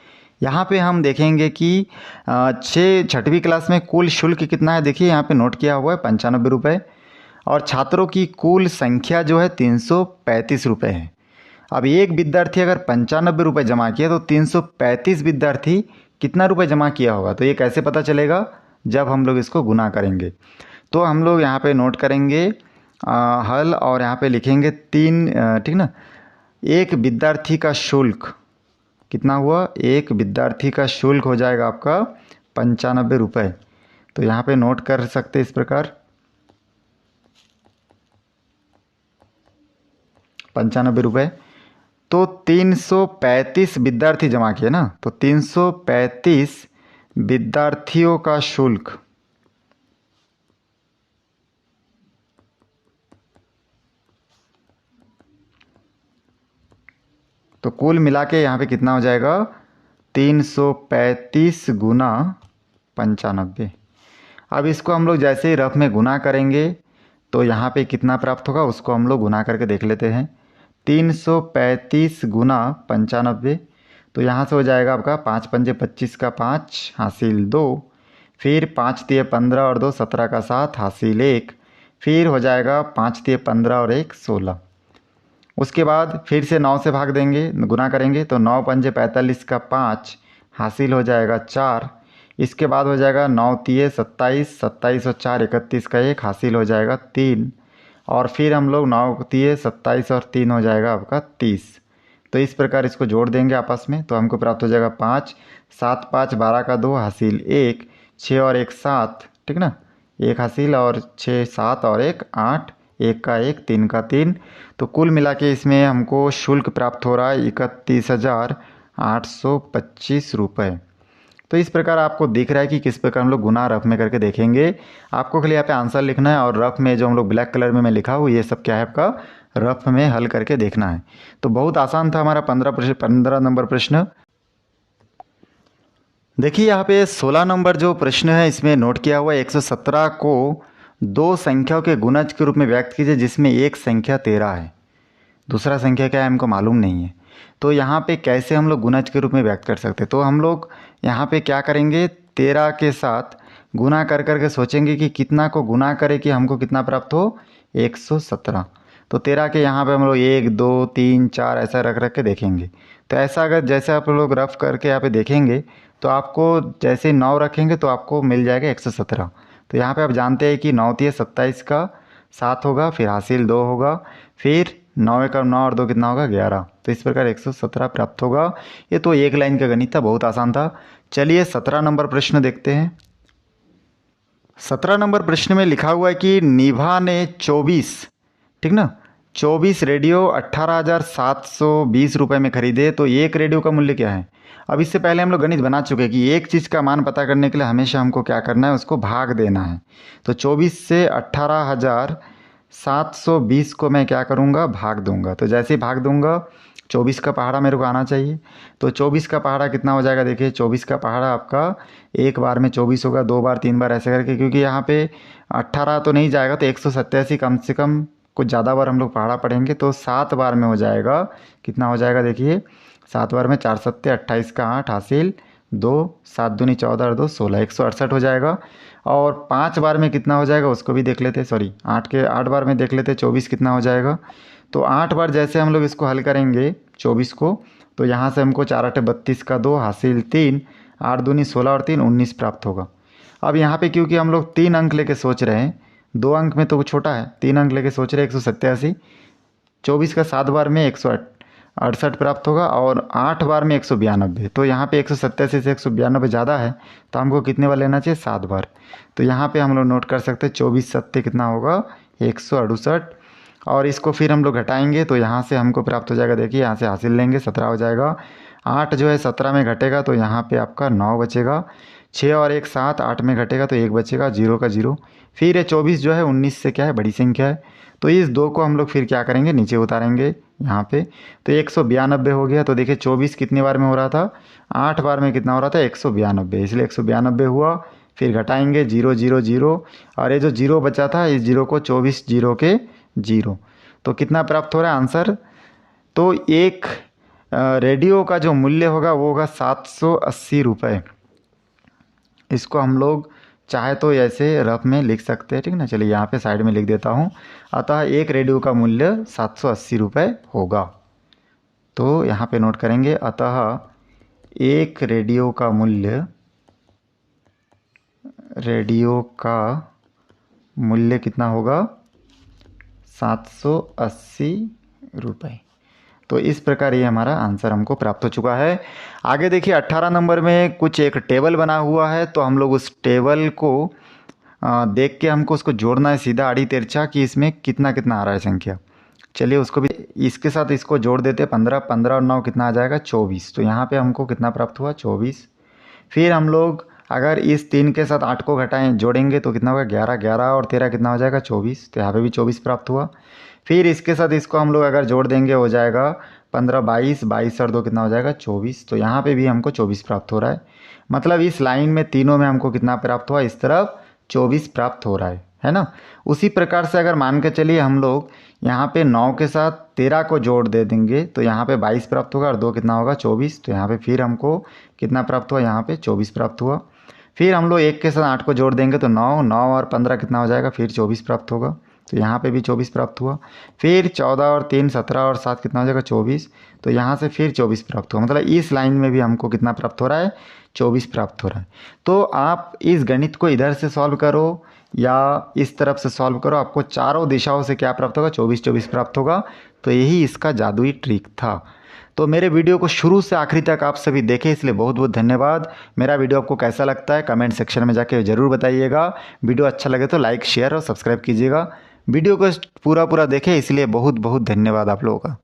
यहाँ पे हम देखेंगे कि 6वीं क्लास में कुल शुल्क कितना है, देखिए यहाँ पे नोट किया हुआ है 95 रुपये, और छात्रों की कुल संख्या जो है 335 रुपये है। अब एक विद्यार्थी अगर 95 रुपये जमा किया तो 335 विद्यार्थी कितना रुपये जमा किया होगा, तो ये कैसे पता चलेगा, जब हम लोग इसको गुना करेंगे। तो हम लोग यहाँ पे नोट करेंगे हल, और यहाँ पे लिखेंगे 3, ठीक ना। एक विद्यार्थी का शुल्क कितना हुआ, एक विद्यार्थी का शुल्क हो जाएगा आपका 95 रुपये। तो यहाँ पे नोट कर सकते इस प्रकार 95 रुपये। तो 335 विद्यार्थी जमा किए ना, तो 335 विद्यार्थियों का शुल्क तो कुल मिला के यहाँ पे कितना हो जाएगा, 335 गुना 95। अब इसको हम लोग जैसे ही रफ में गुना करेंगे तो यहाँ पे कितना प्राप्त होगा, उसको हम लोग गुना करके देख लेते हैं। 335 गुना 95, तो यहाँ से हो जाएगा आपका 5 पंजे 25 का 5 हासिल 2, फिर 5 तिये 15 और 2 17 का 7 हासिल 1, फिर हो जाएगा 5 तिये 15 और 1 16। उसके बाद फिर से 9 से भाग देंगे, गुना करेंगे तो 9 पंजे 45 का 5 हासिल हो जाएगा 4। इसके बाद हो जाएगा 9 तिये 27, 27 और 4 31 का 1 हासिल हो जाएगा 3, और फिर हम लोग 9 तिये 27 और 3 हो जाएगा आपका 30। तो इस प्रकार इसको जोड़ देंगे आपस में, तो हमको प्राप्त हो जाएगा 5 7 5 12 का 2 हासिल 1, 6 और 1 7, ठीक ना, 1 हासिल, और 6 7 और 1 8, 1 का 1 3 का 3। तो कुल मिला के इसमें हमको शुल्क प्राप्त हो रहा है 31,825 रुपये। तो इस प्रकार आपको दिख रहा है कि किस प्रकार हम लोग गुना रफ में करके देखेंगे। आपको खाली यहाँ पे आंसर लिखना है, और रफ में जो हम लोग ब्लैक कलर में मैं लिखा हूँ ये सब क्या है आपका रफ में हल करके देखना है। तो बहुत आसान था हमारा 15 नंबर प्रश्न। देखिए यहाँ पे 16 नंबर जो प्रश्न है इसमें नोट किया हुआ है, 117 को 2 संख्याओं के गुणज के रूप में व्यक्त कीजिए जिसमें एक संख्या 13 है, दूसरा संख्या क्या है हमको मालूम नहीं है। तो यहाँ पे कैसे हम लोग गुणज के रूप में व्यक्त कर सकते हैं, तो हम लोग यहाँ पे क्या करेंगे, 13 के साथ गुना कर करके सोचेंगे कि कितना को गुना करें कि हमको कितना प्राप्त हो, 117। तो 13 के यहाँ पे हम लोग 1 2 3 4 ऐसा रख रख के देखेंगे। तो ऐसा अगर जैसे आप लोग रफ करके यहाँ पे देखेंगे तो आपको जैसे 9 रखेंगे तो आपको मिल जाएगा 117। तो यहाँ पे आप जानते हैं कि 9 तिये 27 का 7 होगा, फिर हासिल 2 होगा, फिर 9 का 9 और 2 कितना होगा 11। तो इस प्रकार 117 प्राप्त होगा। ये तो एक लाइन का गणित था, बहुत आसान था। चलिए 17 नंबर प्रश्न देखते हैं। 17 नंबर प्रश्न में लिखा हुआ है कि निभा ने 24 ठीक ना। 24 रेडियो 18,720 रुपये में खरीदे तो एक रेडियो का मूल्य क्या है। अब इससे पहले हम लोग गणित बना चुके हैं कि एक चीज़ का मान पता करने के लिए हमेशा हमको क्या करना है, उसको भाग देना है। तो 24 से 18,720 को मैं क्या करूँगा, भाग दूंगा। तो जैसे ही भाग दूंगा 24 का पहाड़ा मेरे को आना चाहिए। तो 24 का पहाड़ा कितना हो जाएगा, देखिए 24 का पहाड़ा आपका एक बार में 24 होगा, 2 बार 3 बार ऐसे करके, क्योंकि यहाँ पे 18 तो नहीं जाएगा तो 187 कम से कम कुछ ज़्यादा बार हम लोग पहाड़ा पढ़ेंगे। तो 7 बार में हो जाएगा, कितना हो जाएगा देखिए 7 बार में 4 सत्ते 28 का 8 हासिल 2, 7 दूनी 14 और 2 16, 168 हो जाएगा। और 5 बार में कितना हो जाएगा उसको भी देख लेते, सॉरी 8 बार में देख लेते 24 कितना हो जाएगा। तो 8 बार जैसे हम लोग इसको हल करेंगे 24 को, तो यहाँ से हमको 4 8 32 का 2 हासिल 3, 8 दूनी 16 और 3 19 प्राप्त होगा। अब यहाँ पे क्योंकि हम लोग 3 अंक लेके सोच रहे हैं, 2 अंक में तो छोटा है, 3 अंक लेके सोच रहे हैं 187, 24 का 7 बार में 168 प्राप्त होगा और 8 बार में 192। तो यहाँ पे 187 से 192 ज़्यादा है, तो हमको कितने बार लेना चाहिए, 7 बार। तो यहाँ पे हम लोग नोट कर सकते हैं 24 सत्ते कितना होगा 168, और इसको फिर हम लोग घटाएंगे तो यहाँ से हमको प्राप्त हो जाएगा, देखिए यहाँ से हासिल लेंगे 17 हो जाएगा। 8 जो है 17 में घटेगा तो यहाँ पे आपका 9 बचेगा, 6 और 1 7, 8 में घटेगा तो 1 बचेगा, 0 का 0। फिर ये 24 जो है 19 से क्या है, बड़ी संख्या है, तो इस 2 को हम लोग फिर क्या करेंगे, नीचे उतारेंगे यहाँ पे। तो 192 हो गया। तो देखिए 24 कितनी बार में हो रहा था, 8 बार में कितना हो रहा था 192, इसलिए 192 हुआ। फिर घटाएंगे 0 0 0, और ये जो 0 बचा था इस 0 को 24 0 के 0, तो कितना प्राप्त हो रहा है आंसर। तो एक रेडियो का जो मूल्य होगा वो होगा 780 रुपये। इसको हम लोग चाहे तो ऐसे रफ में लिख सकते हैं, ठीक ना। चलिए यहाँ पे साइड में लिख देता हूँ। अतः एक रेडियो का मूल्य 780 रुपये होगा। तो यहाँ पे नोट करेंगे, अतः एक रेडियो का मूल्य कितना होगा, 780 रुपये। तो इस प्रकार ये हमारा आंसर हमको प्राप्त हो चुका है। आगे देखिए 18 नंबर में कुछ एक टेबल बना हुआ है, तो हम लोग उस टेबल को देख के हमको उसको जोड़ना है सीधा आड़ी तिरछा कि इसमें कितना कितना आ रहा है संख्या। चलिए उसको भी इसके साथ इसको जोड़ देते, 15 15 और 9 कितना आ जाएगा 24। तो यहाँ पे हमको कितना प्राप्त हुआ 24। फिर हम लोग अगर इस 3 के साथ 8 को घटाएं जोड़ेंगे तो कितना होगा 11, 11 और 13 कितना हो जाएगा 24। तो यहाँ पे भी 24 प्राप्त हुआ। फिर इसके साथ इसको हम लोग अगर जोड़ देंगे हो जाएगा 15, 22, 22 और 2 कितना हो जाएगा 24। तो यहाँ पे भी हमको 24 प्राप्त हो रहा है। मतलब इस लाइन में तीनों में हमको कितना प्राप्त हुआ, इस तरफ 24 प्राप्त हो रहा है ना। उसी प्रकार से अगर मान के चलिए हम लोग यहाँ पे 9 के साथ 13 को जोड़ दे देंगे तो यहाँ पे 22 प्राप्त होगा और 2 कितना होगा 24। तो यहाँ पे फिर हमको कितना प्राप्त हुआ, यहाँ पे 24 प्राप्त हुआ। फिर हम लोग 1 के साथ 8 को जोड़ देंगे तो 9, 9 और 15 कितना हो जाएगा, फिर 24 प्राप्त होगा। तो यहाँ पे भी 24 प्राप्त हुआ। फिर 14 और 3 17 और 7 कितना हो जाएगा 24। तो यहाँ से फिर 24 प्राप्त हुआ। मतलब इस लाइन में भी हमको कितना प्राप्त हो रहा है, 24 प्राप्त हो रहा है। तो आप इस गणित को इधर से सॉल्व करो या इस तरफ से सॉल्व करो, आपको चारों दिशाओं से क्या प्राप्त होगा, 24 24 प्राप्त होगा। तो यही इसका जादुई ट्रिक था। तो मेरे वीडियो को शुरू से आखिरी तक आप सभी देखें, इसलिए बहुत बहुत धन्यवाद। मेरा वीडियो आपको कैसा लगता है कमेंट सेक्शन में जाके ज़रूर बताइएगा। वीडियो अच्छा लगे तो लाइक शेयर और सब्सक्राइब कीजिएगा। वीडियो को पूरा देखें, इसलिए बहुत बहुत धन्यवाद आप लोगों का।